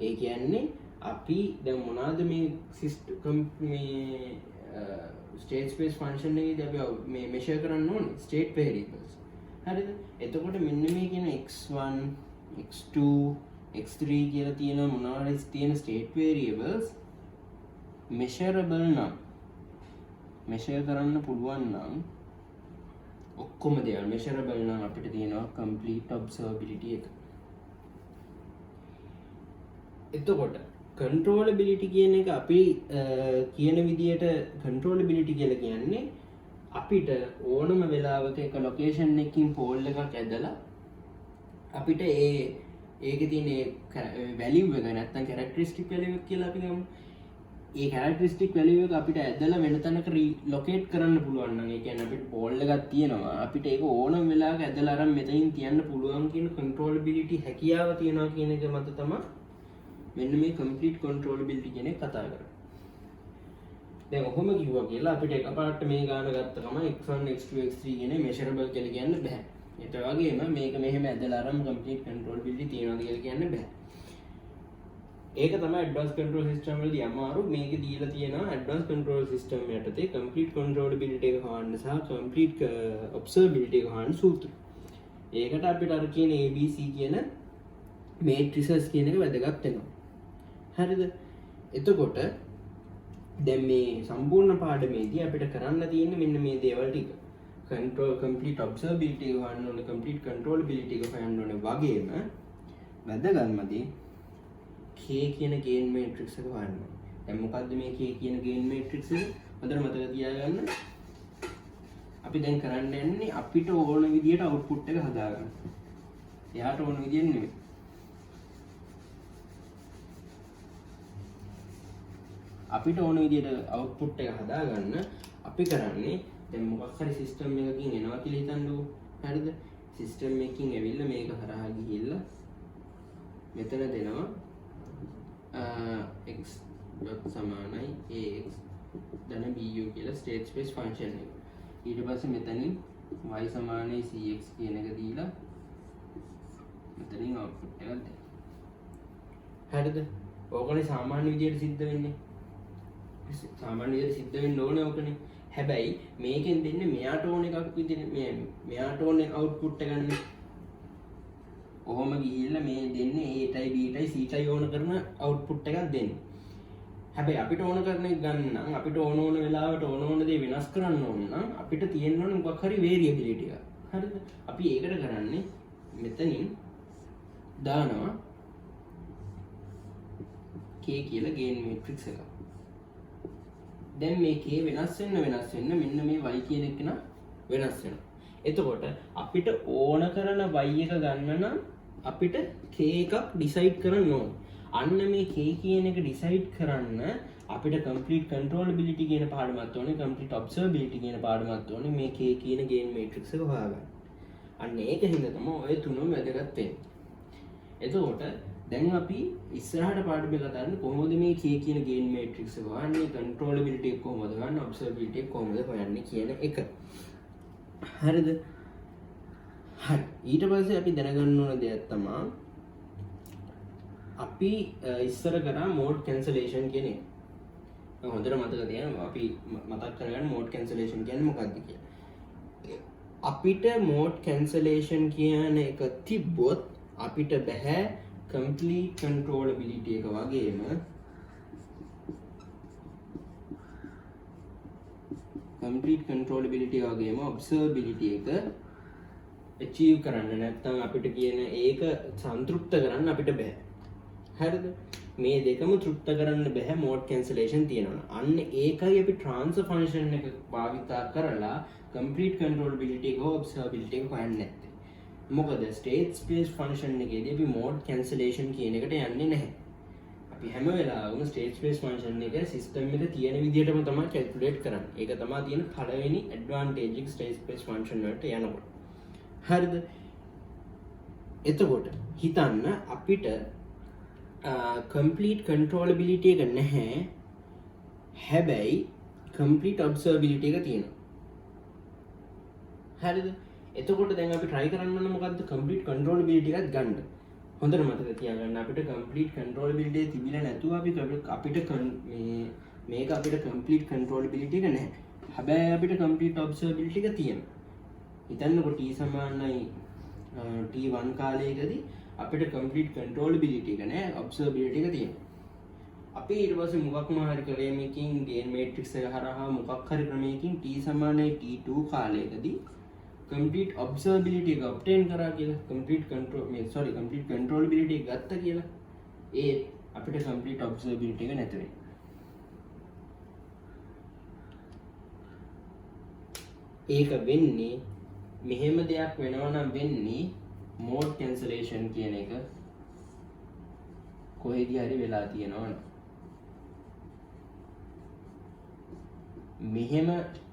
ඒ කියන්නේ අපි දැන් මොනවාද මේ සිස්ටම් මේ state space function එකේදී අපි මේ measure කරන්න ඕනේ state variables. හරිද? එතකොට මෙන්න මේ කියන x1 x2 x3 කියලා තියෙන මොනවාරි තියෙන state variables measurable නම් measure කරන්න පුළුවන් නම් ඔක්කොම දේවල් measurable නම් අපිට තියෙනවා complete observability එක. එතකොට controllability කියන එක අපි කියන විදියට controllability කියලා කියන්නේ අපිට ඕනම වෙලාවක එක ලොකේෂන් එකකින් පෝල් එකක් ඇදලා අපිට ඒකේ තියෙන වැලියු එක නැත්නම් කැරක්ටරිස්ටික් වැලියු එක කියලා අපි ගමු. ඒ කැරක්ටරිස්ටික් වැලියු එක අපිට ඇදලා වෙන තැනක රීලොකේට් කරන්න පුළුවන් නම් ඒ කියන්නේ අපිට පෝල් එකක් තියෙනවා අපිට ඒක ඕනම වෙලාවක ඇදලා අරන් මෙතනින් තියන්න පුළුවන් කියන controllability හැකියාව තියෙනවා කියන එක මත තමයි මෙන්න මේ complete controllability කියන එක කතා කරන්නේ. දැන් ඔහොම කිව්වා කියලා අපිට එකපාරට මේ ගාන ගත්ත ගමන් x1 x2 x3 කියන measurable කියලා කියන්න බෑ. ඒත් වගේම මේක මෙහෙම ඇදලා අරන් complete controllability තියනවාද කියලා කියන්න බෑ. ඒක තමයි advanced control system වලදී අමාරු. මේක දීලා තියෙනවා advanced control system යටතේ complete controllability එක හොයන්න සහ complete observability එක හොයන්න සූත්‍ර. ඒකට අපිට අර කියන ABC කියන matrices කියන එක වැදගත් වෙනවා. හරිද? එතකොට දැන් මේ සම්පූර්ණ පාඩමේදී අපිට කරන්න තියෙන්නේ මෙන්න මේ දේවල් ටික. complete observability එක හොයන්න ඕනේ, complete controllability එක හොයන්න ඕනේ වගේම වැදගත්ම දේ K කියන gain matrix එක හොයන්න ඕනේ. දැන් මොකද්ද මේ K කියන gain matrix එක? හොඳට මතක තියාගන්න. අපි දැන් කරන්න යන්නේ අපිට ඕන විදියට output එක හදාගන්න. එයාට ඕන විදියට නෙමෙයි. අපිට ඕන විදියට output එක හදාගන්න අපි කරන්නේ දැන් මොකක් හරි system එකකින් එනවා කියලා හිතන්නකෝ. හරිද? system එකකින් ඇවිල්ලා මේක හරහා ගිහිල්ලා මෙතන දෙනවා x dot සමානයි ax ධන bu කියලා state space function එක. ඊට පස්සේ මෙතනින් y සමානයි cx කියන එක දීලා මෙතනින් output එකක් දෙන්න. හරිද? ඕකනේ සාමාන්‍ය විදියට සිද්ධ වෙන්නේ. සාමාන්‍ය විදියට සිද්ධ වෙන්න ඕනේ ඕකනේ. හැබැයි මේකෙන් දෙන්නේ මෙයාට ඕන එකක් විදිහට මෙයාට ඕන output එක ගන්න. කොහොම ගිහිල්ලා මේ දෙන්නේ A tie B tie C ටයි ඕන කරන output එකක් දෙන්නේ. හැබැයි අපිට ඕන කරන එක ගන්න නම් අපිට ඕන වෙලාවට ඕන දේ වෙනස් කරන්න ඕන නම් අපිට තියෙන්න ඕන මොකක් හරි variability එකක්. හරිද? අපි ඒකට කරන්නේ මෙතනින් දානවා K කියලා gain matrix එක. දැන් මේ K වෙනස් වෙන්න මෙන්න මේ y කියන එක න වෙනස් වෙනවා. එතකොට අපිට ඕන කරන y එක ගන්න නම් අපිට K එකක් decide කරන්න ඕනේ. අන්න මේ K කියන එක decide කරන්න අපිට complete controllability කියන පාඩමක් ඕනේ, complete observability කියන පාඩමක් ඕනේ මේ K කියන gain matrix එක හොයාගන්න. අන්න ඒක හින්දා තමයි ඔය තුනම වැදගත් වෙන්නේ. එතකොට දැන් අපි ඉස්සරහට පාඩමේ කතා කරන්නේ කොහොමද මේ K කියන gain matrix එක හොයන්නේ, controllability එක කොහොමද හොයන්නේ, observability එක කොහොමද හොයන්නේ කියන එක. හරිද? හරි. ඊට පස්සේ අපි දැනගන්න ඕන දෙයක් තමයි අපි ඉස්සර කරා mode cancellation කියන එක. හොඳට මතක තියාගන්න අපි මතක් කරගන්න mode cancellation කියන්නේ මොකක්ද කියලා. අපිට mode cancellation කියන එක තිබ්බොත් අපිට බෑ complete controllability එක වගේම complete controllability වගේම observability එක achieve කරන්න නැත්නම් අපිට කියන ඒක සන්තුෂ්ත කරන්න අපිට බෑ. හරිද? මේ දෙකම තෘප්ත කරන්න බෑ mode cancellation තියෙනවා. අන්න ඒකයි අපි transfer function එක භාවිතා කරලා complete controllability එක observability එක හොයන්නේ නැත්තේ. මොකද state space function එකේදී අපි mode cancellation කියන එකට යන්නේ නැහැ. අපි හැම වෙලාවෙම state space function එක system එකේ තියෙන විදිහටම තමයි calculate කරන්නේ. ඒක තමයි තියෙන පළවෙනි advantage එක state space function වලට යනකොට. හරිද? එතකොට හිතන්න අපිට complete controllability එක නැහැ. හැබැයි complete observability එක තියෙනවා. හරිද? එතකොට දැන් අපි try කරන්න ඕන මොකද්ද? complete controllability එකත් ගන්න. හොඳට මතක තියාගන්න අපිට complete controllability තිබිලා නැතුව අපිට මේක අපිට complete controllability එක නැහැ. හැබැයි අපිට complete observability එක තියෙනවා. හිතන්නකො t සමානයි t1 කාලයකදී අපිට complete controllability එක නැහැ, observability එක තියෙනවා. අපි ඊට පස්සේ මොකක්ම හරි ක්‍රමයකින් gain matrix එක හරහා මොකක් හරි ක්‍රමයකින් t සමානයි t2 කාලයකදී complete observability එක obtain කරා කියලා complete controllability එක ගත්තා කියලා ඒ අපිට complete observability එක නැති වෙනවා. ඒක වෙන්නේ මෙහෙම දෙයක් වෙනවා නම් වෙන්නේ mode cancellation කියන එක කොහෙදී හරි වෙලා තියෙනවා නම් මෙහෙම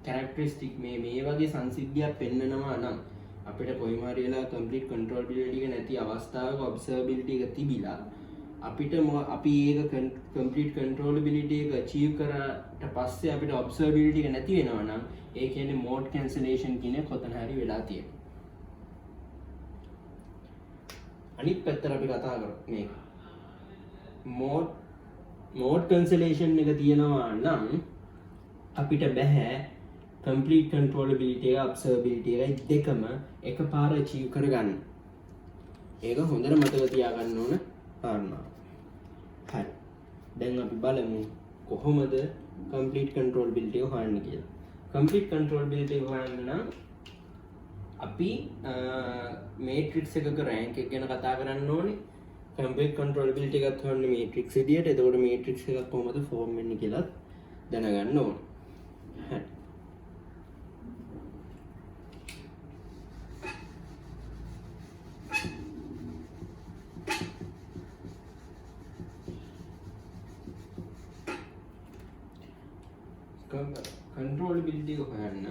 characteristic මේ වගේ සංසිද්ධියක් පෙන්නනවා නම් අපිට කොයිම හරි වෙලා complete controllability එක නැති අවස්ථාවක observability එක තිබිලා අපිට අපි ඒක complete controllability එක achieve කරාට පස්සේ අපිට observability එක නැති වෙනවා නම් ඒ කියන්නේ mode cancellation කියන කොතන හරි වෙලා තියෙනවා. අනිත් පැත්තට අපි කතා කරමු මේක. mode cancellation එක තියෙනවා නම් අපිට බෑ complete controllability එක observability එක දෙකම එකපාර achieve කරගන්න. ඒක හොඳට මතක තියාගන්න ඕන කාරණා. හරි. දැන් අපි බලමු කොහොමද complete controllability එක හොයන්නේ කියලා. complete controllability එක හොයන්න නම් අපි matrix එකක rank එක ගැන කතා කරන්න ඕනේ. complete controllability එකත් හොයන්නේ matrix විදියට. එතකොට matrix එකක් කොහොමද form වෙන්නේ කියලා දැනගන්න ඕනේ. හරි. controllability එක හොයන්න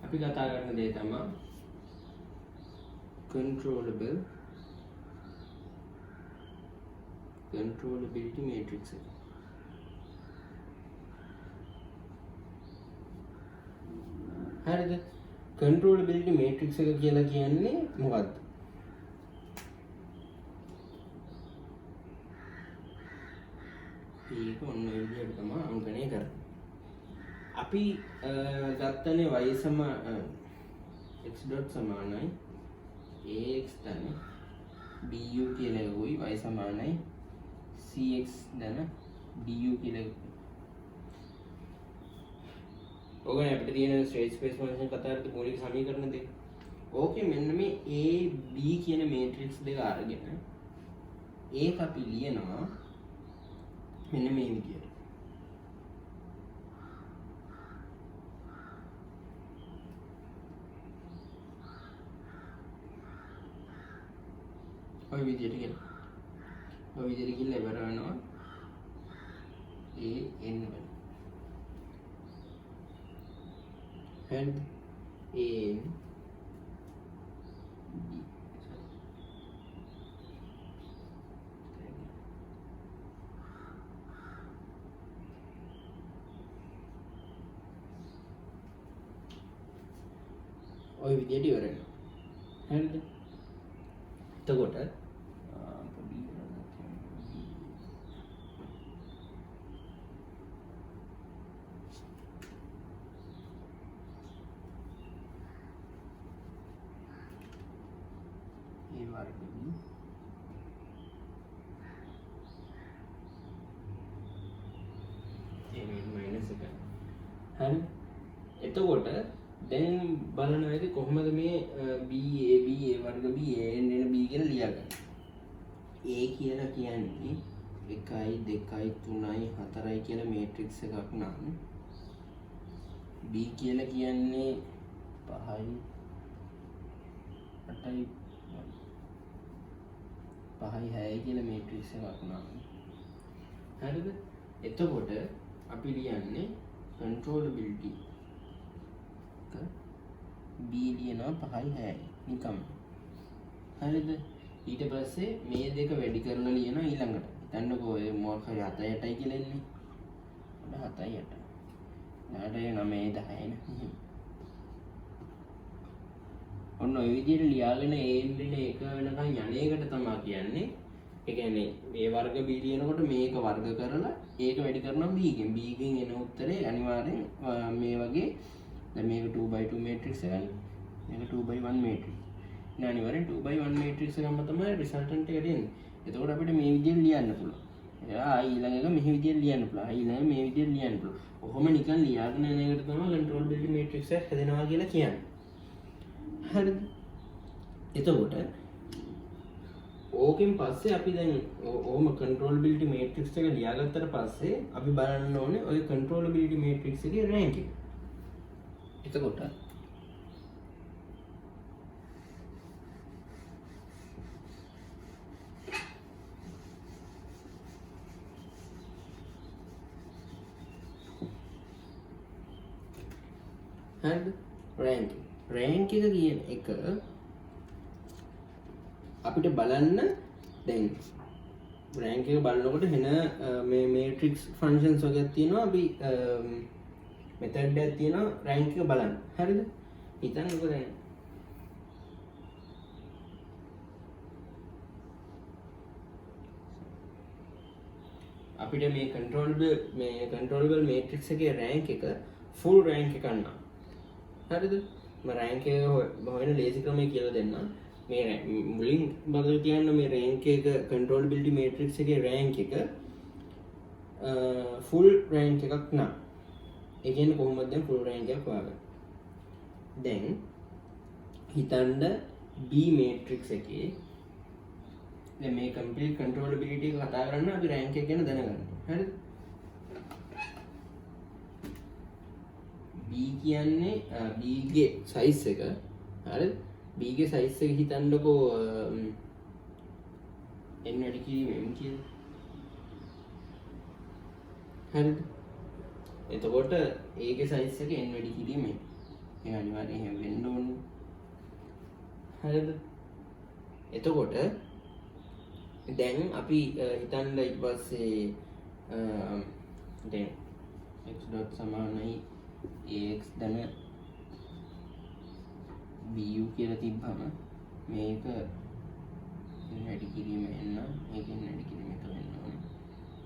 අපි කතා කරන දේ තමයි controllability matrix එක. හරිද? controllability matrix එක කියලා කියන්නේ මොකක්ද? ඒක ඔන්න ඔය විදිහට තමයි අංකණය කරන්නේ. අපි ගත්තනේ y සම x dot සමානයි ax ධන bu කියලා එවුයි y සමානයි cx ධන du කියලා. ඕකනේ අපිට තියෙන ස්ටේට් ස්පේස් ෆන්ක්ෂන් කතා කරද්දී මූලික සමීකරණ දෙක. ඕකේ මෙන්න මේ a b කියන මේට්‍රික්ස් දෙක අරගෙන ඒක අපි ලියනවා මෙන්න මේ විදිහට. ඔය විදිහට කියලා. ඔය විදිහට කියලා ඉවර වෙනවා a n වල. and a n b. ඔය විදිහට ඉවර වෙනවා. හරිද? එතකොට හරි. එතකොට දැන් බලනවා කොහොමද මේ b a b a වර්ග b a n n b කියලා ලියාගන්නේ. a කියලා කියන්නේ 1 2 3 4 කියලා මේට්‍රික්ස් එකක් නම් b කියලා කියන්නේ 5 8 5 6 කියලා මේට්‍රික්ස් එකක් නම් හරිද? එතකොට අපි ලියන්නේ controllability b ලියනවා 5 6 නිකම්. හරිද? ඊට පස්සේ මේ දෙක වැඩි කරලා ලියනවා ඊළඟට. හිතන්නකෝ ඔය මොකක් හරි 7 8යි කියලා එන්නේ. 7 8. 8 9 10 නේ. ඔන්න ඔය විදිහට ලියාගෙන එන්නේ එක වෙනකන් යන්නේකට තමයි කියන්නේ. ඒ කියන්නේ මේ වර්ග b ලියනකොට මේක වර්ග කරලා ඒක වැඩි කරනවා b ගෙන්. b ගෙන් එන උත්තරේ අනිවාර්යෙන් මේ වගේ දැන් මේක 2 by 2 matrix එකයි. මේක 2 by 1 matrix. අනිවාර්යෙන් 2/1 මේට්‍රික්ස් එකක්ම තමයි රිසල්ටන්ට් එක දෙන්නේ. එතකොට අපිට මේ විදිහට ලියන්න පුළුවන්. එයා ඊළඟ එක මෙහි විදිහට ලියන්න පුළුවන්. ඊළඟ මේ විදිහට ලියන්න පුළුවන්. ඔහොම නිකන් ලියාගෙන යන එකට තමයි කන්ට්‍රෝලබිලිටි මේට්‍රික්ස් එක හැදෙනවා කියලා කියන්නේ. හරිද? එතකොට ඕකෙන් පස්සේ අපි දැන් ඕම කන්ට්‍රෝලබිලිටි මේට්‍රික්ස් එක ලියාගත්තට පස්සේ අපි බලන්න ඕනේ ওই කන්ට්‍රෝලබිලිටි මේට්‍රික්ස් එකේ රෑන්ක් එක. එතකොට හරිද? රෑන්ක් එක කියන එක අපිට බලන්න දැන් රෑන්ක් එක බලනකොට වෙන මේ මේට්‍රික්ස් ෆන්ක්ෂන්ස් වගේක් තියෙනවා. අපි මෙතඩ් එකක් තියෙනවා රෑන්ක් එක බලන්න. හරිද? හිතන්නකෝ දැන් අපිට මේ කන්ට්‍රෝලබල් මේට්‍රික්ස් එකේ රෑන්ක් එක ෆුල් රෑන්ක් එකක් ගන්න. හරිද? මම රෑන්ක් එක හොයන ලේසි ක්‍රමය කියලා දෙන්නම්. මේ මුලින් බදල් කියන්න මේ රෑන්ක් එක කන්ට්‍රෝලබිලිටි මේට්‍රික්ස් එකේ රෑන්ක් එක ෆුල් රෑන්ක් එකක් නම් ඒ කියන්නේ කොහොමද දැන් ෆුල් රෑන්ක් එකක් හොයාගන්නේ? දැන් හිතන්න B මේට්‍රික්ස් එකේ දැන් මේ කම්ප්ලීට් කන්ට්‍රෝලබිලිටි එක කතා කරන්න අපි රෑන්ක් එක ගැන දැනගන්න. හරිද? B කියන්නේ B ගේ සයිස් එක. හරිද? B ගේ සයිස් එක හිතන්නකෝ n වැඩි කිරීම m කියලා. හරිද? එතකොට A ගේ සයිස් එක n වැඩි කිරීම m. ඒක අනිවාර්යෙන් එහෙම වෙන්න ඕනේ. හරිද? එතකොට දැන් අපි හිතන්න ඊට පස්සේ දැන් x dot සමානයි ax ධන bu කියලා තිබ්බම මේක වැඩි කිරීම n නම් මේකෙන් වැඩි කිරීම 1 වෙන්න ඕනේ.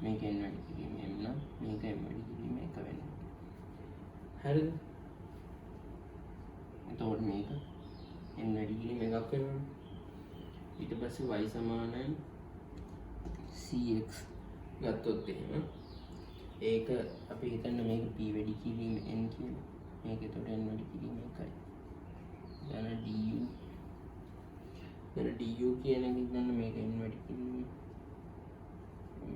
මේකෙන් වැඩි කිරීම m නම් මේකෙන් වැඩි කිරීම 1 වෙන්න ඕනේ. හරිද? එතකොට මේක n වැඩි කිරීම 1ක් වෙනවා. ඊට පස්සේ y සමානයි cx ගත්තොත් එහෙම ඒක අපි හිතන්න මේක p වැඩි කිරීම n කියලා. මේක එතකොට n වැඩි කිරීම 1යි. දැන් du කියන එක හිතන්න මේක n වැඩි කිරීම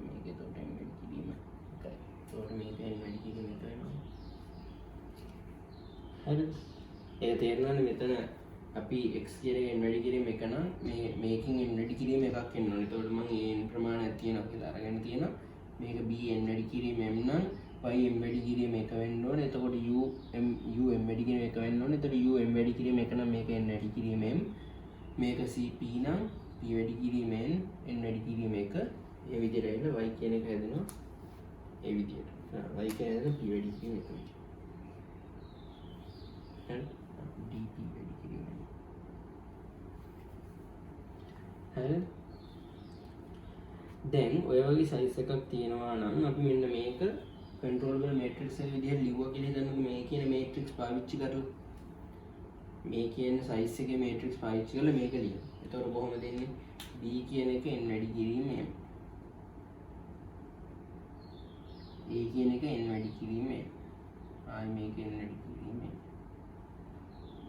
මේක එතකොට n වැඩි කිරීම 1යි. එතකොට මේක n වැඩි කිරීම 1 වෙනවා. හරිද? ඒක තේරෙනවනේ මෙතන අපි x කියන එක n වැඩි කිරීම 1 නම් මේකෙන් n වැඩි කිරීම 1ක් එන්න ඕනේ. එතකොට මම n ප්‍රමාණයක් තියෙනවා කියලා අරගෙන තියෙනවා. මේක b n වැඩි කිරීම m නම් y m වැඩි කිරීම 1 වෙන්න ඕනේ. එතකොට u m වැඩි කිරීම 1 වෙන්න ඕනේ. එතකොට u m වැඩි කිරීම 1 නම් මේක n වැඩි කිරීම m. මේක c p නම් p වැඩි කිරීම n වැඩි කිරීම 1. ඒ විදිහට ඇවිල්ලා y කියන එක හැදෙනවා. ඒ විදිහට. y කියන එක p වැඩි කිරීම 1 විදිහට. හරි? dp වැඩි කිරීම 1. හරි? දැන් ඔය වගේ සයිස් එකක් තියෙනවා නම් අපි මෙන්න මේක කන්ට්‍රෝලබල් මේට්‍රික්ස් එක විදිහට ලිව්වා කියලා හිතන්නකෝ. මේ කියන මේට්‍රික්ස් පාවිච්චි කරලා මේ කියන සයිස් එකේ මේට්‍රික්ස් පාවිච්චි කරලා මේක ලියන්න. එතකොට කොහොමද දෙන්නේ? b කියන එක n වැඩි කිරීම m. a කියන එක n වැඩි කිරීම m. ආයි මේක n වැඩි කිරීම m.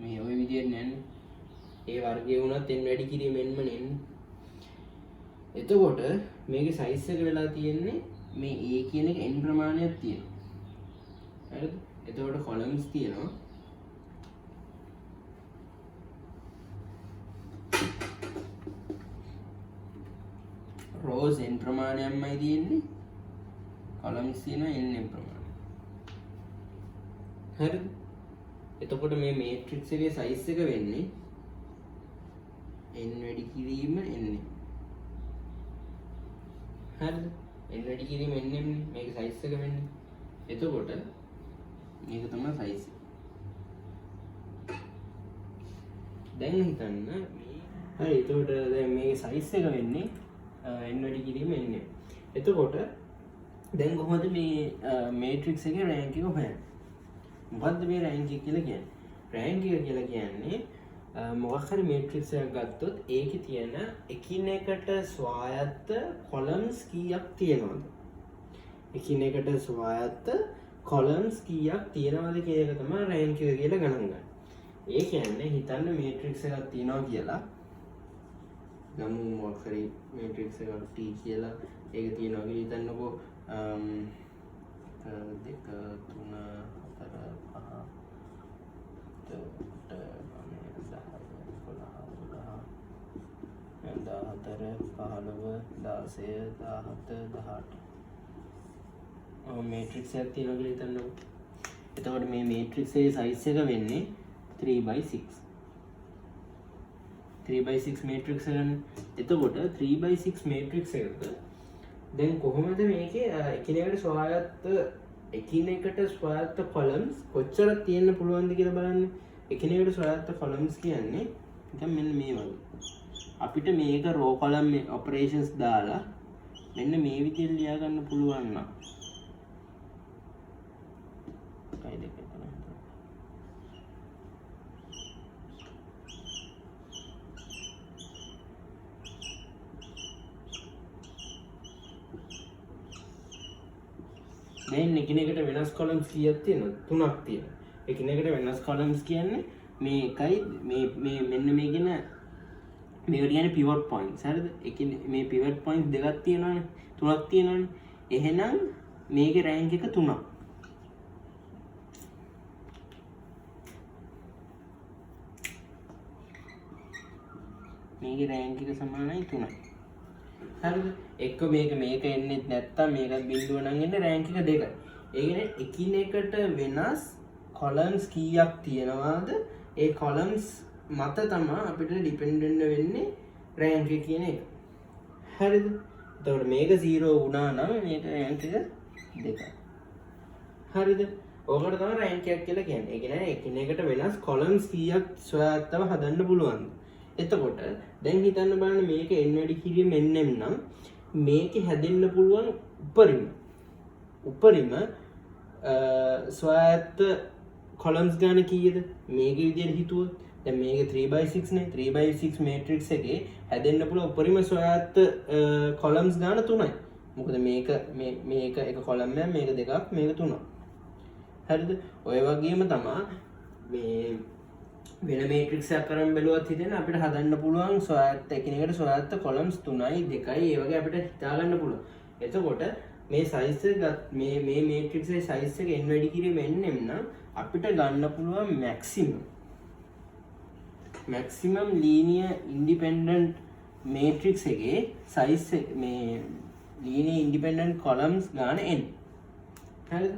මේ ওই විදිහට නෑනේ. ඒ වර්ගය වුණත් n වැඩි කිරීම n ම නෙන්නේ. එතකොට මේකේ සයිස් එක වෙලා තියෙන්නේ මේ a කියන එක n ප්‍රමාණයක් තියෙනවා. හරිද? එතකොට කොලම්ස් තියෙනවා. rows n ප්‍රමාණයක්මයි තියෙන්නේ. කොලම්ස් තියෙනවා n ප්‍රමාණය. හරිද? එතකොට මේ මේට්‍රික්ස් එකේ සයිස් එක වෙන්නේ n වැඩි කිරීම n. හරිද? n වැඩි කිරීම n නේ මේක සයිස් එක වෙන්නේ. එතකොට මේක තමයි සයිස් එක. දැන් හිතන්න හරි. එතකොට දැන් මේකේ සයිස් එක වෙන්නේ n වැඩි කිරීම n. එතකොට දැන් කොහොමද මේ මේට්‍රික්ස් එකේ රෑන්ක් එක හොයන්නේ? මොකද්ද මේ රෑන්ක් එක කියලා කියන්නේ? රෑන්ක් එක කියලා කියන්නේ මොකක් හරි මේට්‍රික්ස් එකක් ගත්තොත් ඒකේ තියෙන එකිනෙකට ස්වායත්ත කොලම්ස් කීයක් තියෙනවද? එකිනෙකට ස්වායත්ත කොලම්ස් කීයක් තියෙනවද කියන එක තමයි රෑන්ක් එක කියලා ගණන් ගන්න. ඒ කියන්නේ හිතන්න මේට්‍රික්ස් එකක් තියෙනවා කියලා. ගමු මොකක් හරි මේට්‍රික්ස් එකක් T කියලා ඒක තියෙනවා කියලා හිතන්නකෝ. 2 3 4 5 මේට්‍රික්ස් එකක් තියෙනවා කියලා හිතන්නකෝ. එතකොට මේ මේට්‍රික්ස් එකේ සයිස් එක වෙන්නේ 3/6. 3/6 මේට්‍රික්ස් එකනේ. එතකොට 3/6 මේට්‍රික්ස් එකක දැන් කොහොමද මේකේ එකිනෙකට ස්වායත්ත කොලම්ස් කොච්චර තියෙන්න පුළුවන්ද කියලා බලන්න. එකිනෙකට ස්වායත්ත කොලම්ස් කියන්නේ නිකන් මෙන්න මේ වගේ. අපිට මේක රෝ කොලම් ඔපරේෂන්ස් දාලා මෙන්න මේ විදිහට ලියා ගන්න පුළුවන් නම් දැන් එකිනෙකට වෙනස් කොලම්ස් කීයක් තියෙනවද? 3ක් තියෙනවා. එකිනෙකට වෙනස් කොලම්ස් කියන්නේ මේ එකයි මේ මෙන්න මේ කියන මේකට කියන්නේ pivot points. හරිද? මේ pivot points දෙකක් තියෙනවනේ. 3ක් තියෙනවනේ. එහෙනම් මේකේ රෑන්ක් එක 3ක්. මේකේ රෑන්ක් එක සමානයි 3යි. හරිද? එක්ක මේක එන්නේ නැත්තම් මේකත් බිඳුව නම් එන්නේ රෑන්ක් එක 2යි. ඒ කියන්නේ එකිනෙකට වෙනස් කොලම්ස් කීයක් තියෙනවාද? ඒ කොලම්ස් මත තමයි අපිට ඩිපෙන්ඩන්ට් වෙන්නේ රෑන්ක් එක කියන එක. හරිද? එතකොට මේක 0 වුණා නම් මේක රෑන්ක් එක 2යි. හරිද? ඕකට තමයි රෑන්ක් එකක් කියලා කියන්නේ. ඒ කියන්නේ එකිනෙකට වෙනස් කොලම්ස් කීයක් සොයාගත්තම හදන්න පුළුවන්ද? එතකොට දැන් හිතන්න බලන්න මේක n වැඩි කිරීම nm නම් මේකේ හැදෙන්න පුළුවන් උපරිම ස්වායත්ත කොලම්ස් ගාන කීයද? මේකේ විදිහට හිතුවොත් දැන් මේක 3/6 නේ. 3/6 මේට්‍රික්ස් එකේ හැදෙන්න පුළුවන් උපරිම ස්වායත්ත කොලම්ස් ගාන 3යි. මොකද මේක එක කොලම් එකක්, මේක දෙකක්, මේක 3ක්. හරිද? ඔය වගේම තමයි මේ වෙන මේට්‍රික්ස් එකක් කරන් බැලුවත් හිතෙන අපිට හදන්න පුළුවන් එකිනෙකට ස්වායත්ත කොලම්ස් 3යි 2යි ඒ වගේ අපිට හිතා ගන්න පුළුවන්. එතකොට මේ සයිස් එක මේ මේට්‍රික්ස් එකේ සයිස් එක n වැඩි කිරීම nm නම් අපිට ගන්න පුළුවන් මැක්සිමම් ලීනියර් ඉන්ඩිපෙන්ඩන්ට් මේට්‍රික්ස් එකේ සයිස් මේ ලීනියර් ඉන්ඩිපෙන්ඩන්ට් කොලම්ස් ගාන n. හරිද?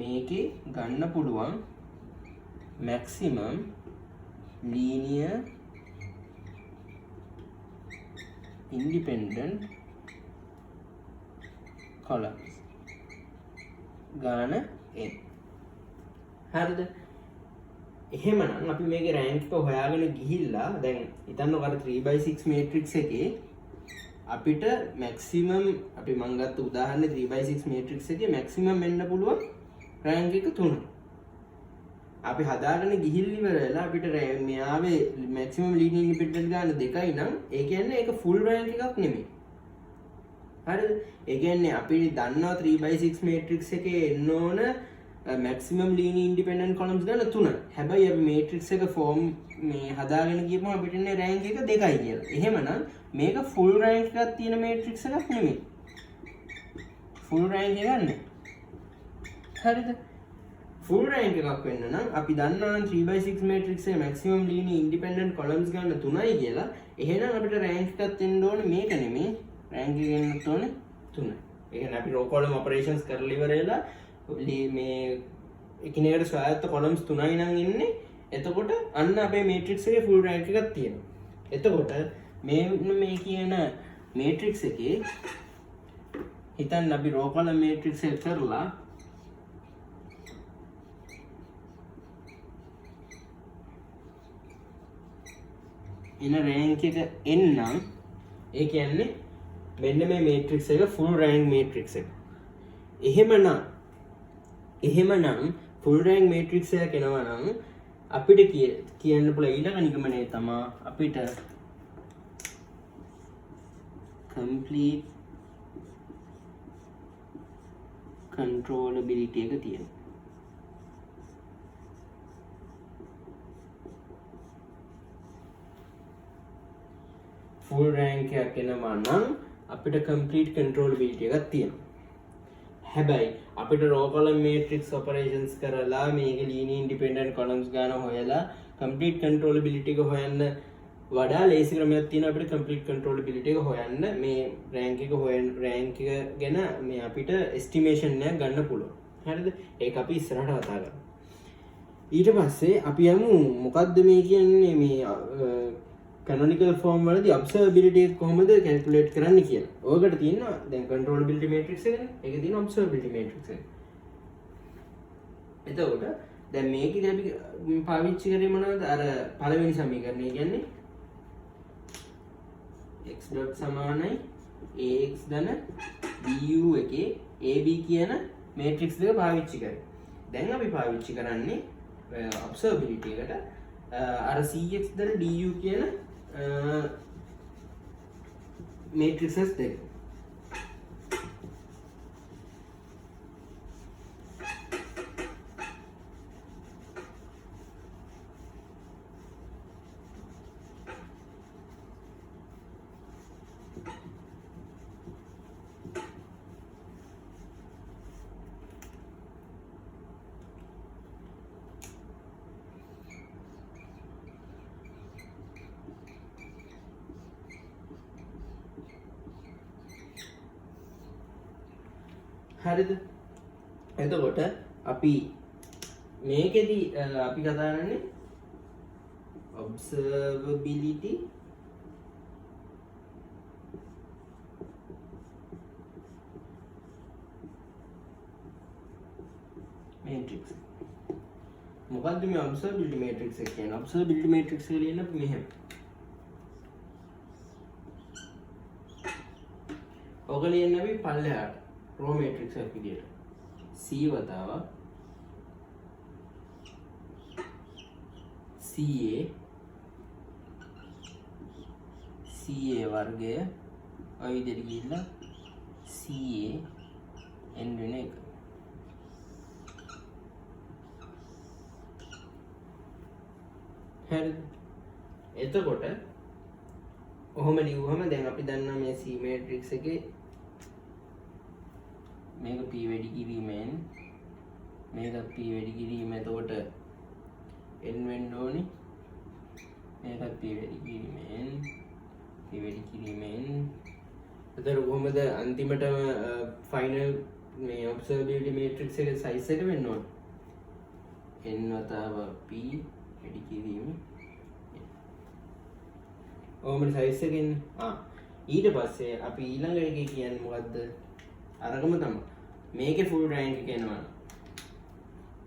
මේකේ ගන්න පුළුවන් මැක්සිමම් linear independent columns ගාන n. හරිද? එහෙමනම් අපි මේකේ රෑන්ක් එක හොයාගෙන ගිහිල්ලා දැන් හිතන්නකෝ අර 3/6 මේට්‍රික්ස් එකේ අපිට මැක්සිමම් අපි මං ගත්ත උදාහරණේ 3/6 මේට්‍රික්ස් එකේ මැක්සිමම් වෙන්න පුළුවන් රෑන්ක් එක 3යි. අපි හදාගෙන ගිහිල්ලා ඉවරලා අපිට මෙයාවේ මැක්සිමම් ලීනියර් ඉන්ඩිපෙන්ඩන්ට් ගාන 2යි නම් ඒ කියන්නේ ඒක ෆුල් රෑන්ක් එකක් නෙමෙයි. හරිද? ඒ කියන්නේ අපි දන්නවා 3/6 මේට්‍රික්ස් එකේ එන්න ඕන මැක්සිමම් ලීනියර් ඉන්ඩිපෙන්ඩන්ට් කොලම්ස් ගාන 3යි. හැබැයි අපි මේට්‍රික්ස් එක ෆෝම් මේ හදාගෙන ගියපම අපිට එන්නේ රෑන්ක් එක 2යි කියලා. එහෙමනම් මේක ෆුල් රෑන්ක් එකක් තියෙන මේට්‍රික්ස් එකක් නෙමෙයි. ෆුල් රෑන්ක් එකක් නෙමෙයි. හරිද? ෆුල් රෑන්ක් එකක් වෙන්න නම් අපි දන්නවා නම් 3/6 මේට්‍රික්ස් එකේ මැක්සිමම් ලීනියර් ඉන්ඩිපෙන්ඩන්ට් කොලම්ස් ගන්න 3යි කියලා. එහෙනම් අපිට රෑන්ක් එකක් දෙන්න ඕනේ මේක නෙමෙයි. රෑන්ක් එක ගන්නත් ඕනේ 3යි. ඒ කියන්නේ අපි රෝ කොලම් ඔපරේෂන්ස් කරලා ඉවරලා මේ එකිනෙකට ස්වායත්ත කොලම්ස් 3යි නම් ඉන්නේ. එතකොට අන්න අපේ මේට්‍රික්ස් එකේ ෆුල් රෑන්ක් එකක් තියෙනවා. එතකොට මේ කියන මේට්‍රික්ස් එකේ හිතන්න අපි රෝ කොලම් මේට්‍රික්ස් එක කරලා එන රෑන්ක් එක එන්නම් ඒ කියන්නේ මෙන්න මේ මේට්‍රික්ස් එක ෆුල් රෑන්ක් මේට්‍රික්ස් එක. එහෙමනම් ෆුල් රෑන්ක් මේට්‍රික්ස් එකක් එනවා නම් අපිට කියන්න පුළුවන් ඊළඟ නිගමනය තමයි අපිට complete controllability එක තියෙනවා. full rank එකක් එනවා නම් අපිට complete controllability එකක් තියෙනවා. හැබැයි අපිට row column matrix operations කරලා මේක linear independent columns ගන්න හොයලා complete controllability එක හොයන්න වඩා ලේසි ක්‍රමයක් තියෙනවා අපිට complete controllability එක හොයන්න. මේ rank එක rank එක ගැන මේ අපිට estimation එකක් ගන්න පුළුවන්. හරිද? ඒක අපි ඉස්සරහට කතා කරමු. ඊට පස්සේ අපි යමු මොකද්ද මේ කියන්නේ මේ canonical form වලදී observability එක කොහොමද calculate කරන්නේ කියලා. ඕකට තියෙනවා දැන් controllability matrix එකනේ. ඒකේ තියෙන observability matrix එක. එතකොට දැන් මේකදී අපි පාවිච්චි කරේ මොනවද? අර පළවෙනි සමීකරණය කියන්නේ x dot සමානයි ax ධන bu එකේ ab කියන matrix එක පාවිච්චි කරේ. දැන් අපි පාවිච්චි කරන්නේ observability එකට අර cx ධන du කියන matrices දෙක. හරිද? එතකොට අපි මේකෙදි අපි කතා කරන්නේ observability matrix. මොකද්ද මේ observability matrix එක කියන්නේ? observability matrix එක ලියන්න අපි මෙහෙම. ඔක ලියන්න අපි පල්ලෙහාට row matrix එකක් විදියට c වතාවක් ca වර්ගය ඔය විදියට ගිහිල්ලා ca n වෙන එක. හරිද? එතකොට ඔහොම ලියුවම දැන් අපි දන්නවා මේ c matrix එකේ මේක p වැඩි කිරීමෙන් මේකත් p වැඩි කිරීම එතකොට n වෙන්න ඕනේ. මේකත් p වැඩි කිරීමෙන් එතකොට කොහොමද අන්තිමටම ෆයිනල් මේ observability matrix එකේ size එක වෙන්න ඕනේ n වතාව p වැඩි කිරීම ඔහොම size එකෙන් ඊට පස්සේ අපි ඊළඟ එකේ කියන්නේ මොකද්ද? අරගම තමයි මේකේ full rank එක එනවා.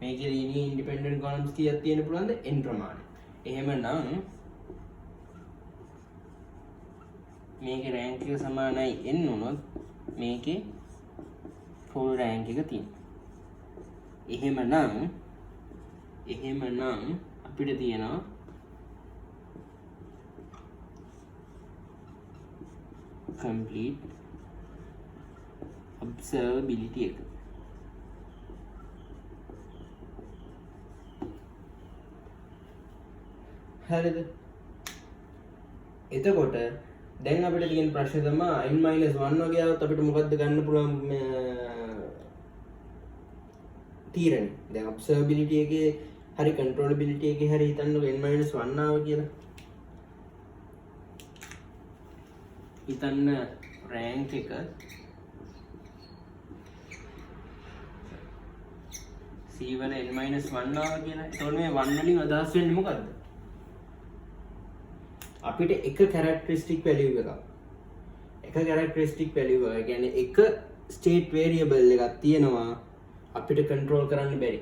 මේකේ linear independent columns කීයක් තියෙන්න පුළුවන්ද? n ප්‍රමාණය. එහෙමනම් මේකේ rank එක සමානයි n වුණොත් මේකේ full rank එක තියෙනවා. එහෙමනම් අපිට තියෙනවා complete observability එක. හරිද? එතකොට දැන් අපිට තියෙන ප්‍රශ්නේ තමයි n-1 වගේ આવත් අපිට මොකද්ද ගන්න පුළුවන් තීරණය. දැන් observability එකේ හරි controllability එකේ හරි හිතන්නකො n-1 ආව කියලා. හිතන්න rank එක c වල n-1 ආවා කියලා. එතකොට මේ 1 වලින් අදහස් වෙන්නේ මොකද්ද? අපිට එක characteristic value එකක්. characteristic value එක කියන්නේ එක state variable එකක් තියෙනවා අපිට control කරන්න බැරි.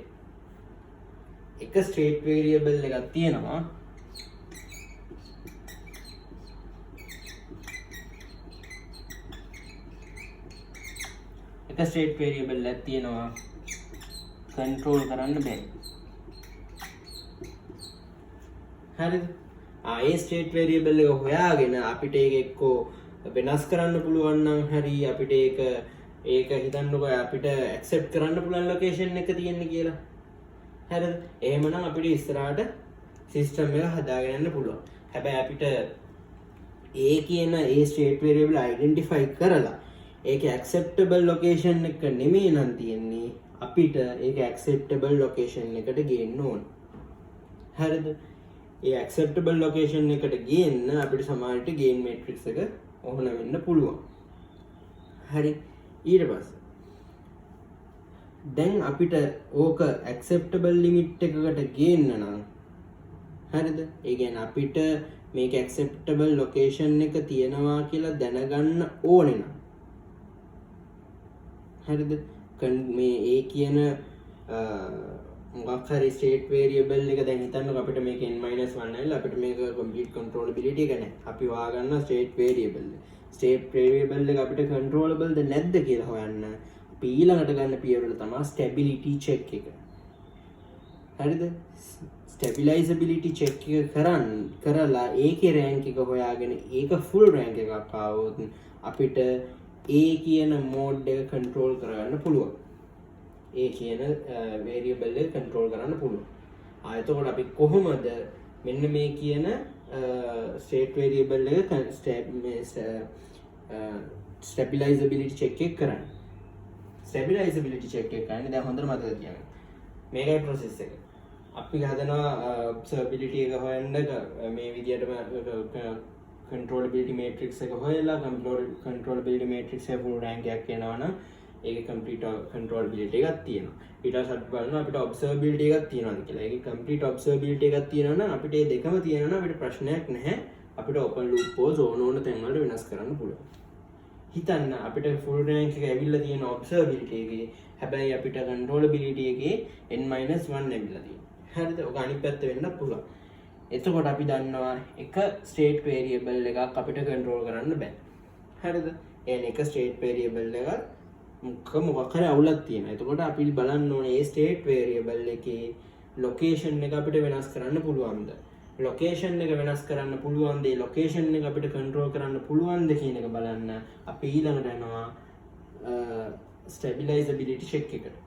එක state variable එකක් තියෙනවා එක state variable එකක් තියෙනවා control කරන්න බැරි. හරිද? ඒ ස්ටේට් වේරියබල් එක හොයාගෙන අපිට ඒක එක්කෝ වෙනස් කරන්න පුළුවන් නම් හරි අපිට ඒක හිතන්නකො අපිට ඇක්සෙප්ට් කරන්න පුළුවන් ලොකේෂන් එක තියෙන්නේ කියලා. හරිද? එහෙමනම් අපිට ඉස්සරහට සිස්ටම් එක හදාගෙන යන්න පුළුවන්. හැබැයි අපිට ඒ කියන ඒ ස්ටේට් වේරියබල් අයිඩෙන්ටිෆයි කරලා ඒක ඇක්සෙප්ටබල් ලොකේෂන් එක නෙමෙයි නම් තියෙන්නේ අපිට ඒක ඇක්සෙප්ටබල් ලොකේෂන් එකට ගේන්න ඕන. හරිද? ඒ ඇක්සෙප්ටබල් ලොකේෂන් එකට ගේන්න අපිට සමහරට ගේන් මේට්‍රික්ස් එක ඕන වෙන්න පුළුවන්. හරි. ඊට පස්සේ දැන් අපිට ඕක ඇක්සෙප්ටබල් ලිමිට් එකකට ගේන්න නම් හරිද? ඒ කියන්නේ අපිට මේක ඇක්සෙප්ටබල් ලොකේෂන් එක තියෙනවා කියලා දැනගන්න ඕනේ නම් හරිද? මේ ඒ කියන මොකක් හරි ස්ටේට් වේරියබල් එක දැන් හිතන්නකො අපිට මේක n-1 ඇවිල්ලා අපිට මේක කම්ප්ලීට් කන්ට්‍රෝලබිලිටි එක නැහැ. අපි හොයාගන්න ස්ටේට් වේරියබල්. ස්ටේට් වේරියබල් එක අපිට කන්ට්‍රෝලබල්ද නැද්ද කියලා හොයන්න අපි ඊළඟට ගන්න පියවර තමයි ස්ටැබිලිටි චෙක් එක. හරිද? ස්ටැබිලයිසබිලිටි චෙක් එක කරලා ඒකේ රෑන්ක් එක හොයාගෙන ඒක ෆුල් රෑන්ක් එකක් ආවොත් අපිට ඒ කියන මෝඩ් එක කන්ට්‍රෝල් කරගන්න පුළුවන්. ඒ කියන වේරියබල් එක කන්ට්‍රෝල් කරන්න පුළුවන්. එතකොට අපි කොහොමද මෙන්න මේ කියන ස්ටේට් වේරියබල් එක ස්ටැබිලයිසබිලිටි චෙක් එක කරන්නේ. ස්ටැබිලයිසබිලිටි චෙක් එක කරන්නේ දැන් හොඳට මතක තියාගන්න. මේකයි ප්‍රොසෙස් එක. අපි හදනවා ඔබ්සර්වබිලිටි එක හොයන්න මේ විදිහටම controllability matrix එක හොයලා controllability matrix එක full rank එකක් එනවනම් ඒකේ complete controllability එකක් තියෙනවා. ඊට පස්සේ අපි බලනවා අපිට observability එකක් තියෙනවද කියලා. ඒකේ complete observability එකක් තියෙනවා නම් අපිට මේ දෙකම තියෙනවා නම් අපිට ප්‍රශ්නයක් නැහැ. අපිට open loop pause ඕන තැන් වල වෙනස් කරන්න පුළුවන්. හිතන්න අපිට full rank එක ඇවිල්ලා තියෙන observability එකේ හැබැයි අපිට controllability එකේ n-1 ඇවිල්ලා තියෙනවා. හරිද? ඔක අනිත් පැත්ත වෙන්න පුළුවන්. එතකොට අපි දන්නවා එක ස්ටේට් වේරියබල් එකක් අපිට කන්ට්‍රෝල් කරන්න බෑ. හරිද? එක ස්ටේට් වේරියබල් එක මොකක් හරි අවුලක් තියෙනවා. එතකොට අපි බලන්න ඕනේ මේ ස්ටේට් වේරියබල් එකේ ලොකේෂන් එක අපිට වෙනස් කරන්න පුළුවන්ද? ලොකේෂන් එක වෙනස් කරන්න පුළුවන්ද? ඒ ලොකේෂන් එක අපිට කන්ට්‍රෝල් කරන්න පුළුවන්ද කියන එක බලන්න අපි ඊළඟට යනවා ස්ටැබිලයිසබිලිටි චෙක් එකට.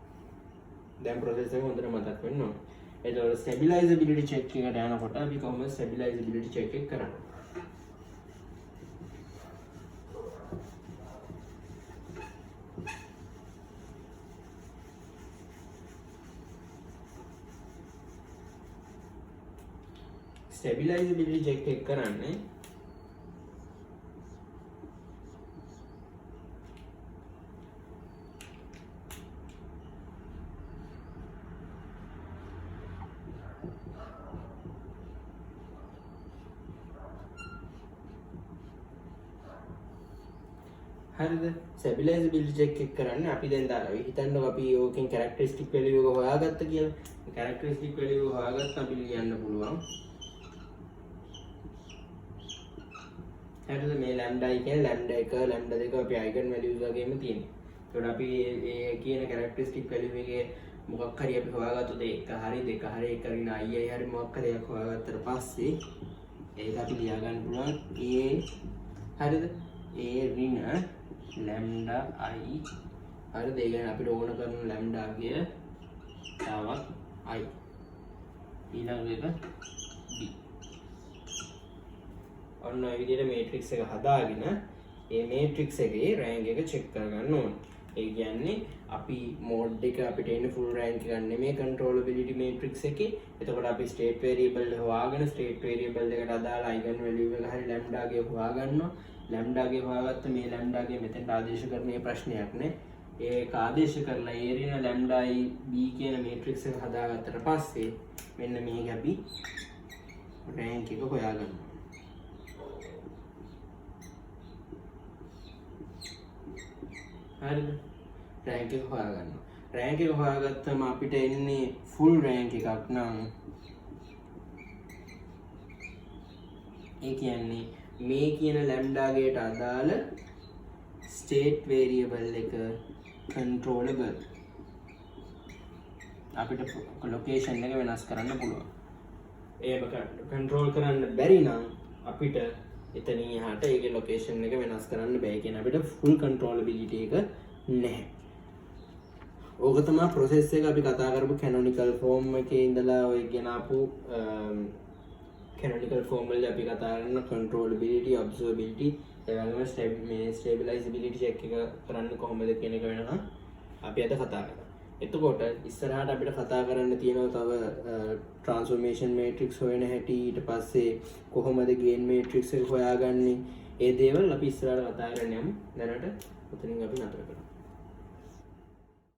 දැන් ප්‍රොසෙස් එක හොඳට මතක් වෙන්න ඕනේ. එතකොට ස්ටැබිලයිසබිලිටි චෙක් එකට යනකොට අපි කොහොමද ස්ටැබිලයිසබිලිටි චෙක් එක කරන්නේ? ස්ටැබිලයිසබිලිටි චෙක් එක කරන්නේ හරිද? ස්ටැබිලයිසබිලිටි චෙක් එක කරන්නේ අපි දැන් හිතන්නකො අපි ඕකෙන් කැරක්ටරිස්ටික් වැලියු එක හොයාගත්ත කියලා. කැරක්ටරිස්ටික් වැලියු හොයාගත්ත අපි ලියන්න පුළුවන්. හරිද? මේ ලැම්ඩා කියන්නේ ලැම්ඩා 1 ලැම්ඩා 2 අපි අයිගන් වැලියුස් වගේම තියෙනවා. ඒකට අපි මේ කියන කැරක්ටරිස්ටික් වැලියු එකේ මොකක් හරි අපි හොයාගත්තොත් එක හරි දෙක හරි එක හරි නයි හරි මොකක් හරි එකක් හොයාගත්තට පස්සේ ඒක අපි ලියා ගන්න පුළුවන් a හරිද? a ඍණ lambda I හරිද? ඒ කියන්නේ අපිට ඕන කරන lambda ගිය තවත් I ඊළඟ එක b. ඔන්න ඔය විදිහට මේට්‍රික්ස් එක හදාගෙන ඒ මේට්‍රික්ස් එකේ රෑන්ක් එක චෙක් කරගන්න ඕනේ. ඒ කියන්නේ අපි මෝඩ් එක අපිට එන්නේ ෆුල් රෑන්ක් එක නෙමෙයි controllability matrix එකේ. එතකොට අපි state variable හොයාගෙන state variable එකට අදාළ eigen value එක හරි lambda ගේ හොයාගන්නවා. lambda ගේ හොයාගත්ත මේ lambda ගේ මෙතෙන්ට ආදේශ කරන්නේ ප්‍රශ්නයක් නේ. ඒක ආදේශ කරලා ඒ ඍණ lambda I b කියන මේට්‍රික්ස් එක හදාගත්තට පස්සේ මෙන්න මේක අපි රෑන්ක් එක හොයාගන්නවා. හරිද? රෑන්ක් එක හොයාගන්නවා. රෑන්ක් එක හොයාගත්තම අපිට එන්නේ ෆුල් රෑන්ක් එකක් නම් ඒ කියන්නේ මේ කියන ලැම්ඩා ගේට අදාළ ස්ටේට් වේරියබල් එක කන්ට්‍රෝලබල්. අපිට ලොකේෂන් එක වෙනස් කරන්න පුළුවන්. එහෙම කන්ට්‍රෝල් කරන්න බැරි නම් අපිට එතනින් එහාට ඒකේ ලොකේෂන් එක වෙනස් කරන්න බෑ. කියන අපිට ෆුල් කන්ට්‍රෝලබිලිටි එක නැහැ. ඕක තමයි ප්‍රොසෙස් එක අපි කතා කරපු කැනොනිකල් ෆෝම් එකේ ඉඳලා ඔය ගෙනාපු කැනොනිකල් ෆෝම් වල අපි කතා කරන කන්ට්‍රෝලබිලිටි, ඔබ්සර්වබිලිටි, ඒ වගේම මේ ස්ටේබිලයිසබිලිටි චෙක් එක කරන්න කොහොමද කියන එක වෙනවා අපි අද කතා කරා. එතකොට ඉස්සරහට අපිට කතා කරන්න තියෙනවා තව ට්‍රාන්ස්ෆෝර්මේෂන් මේට්‍රික්ස් හොයන හැටි, ඊට පස්සේ කොහොමද ගේන් මේට්‍රික්ස් එක හොයාගන්නේ, ඒ දේවල් අපි ඉස්සරහට කතා කරන්න යමු. දැනට ඔතනින් අපි නතර කරමු.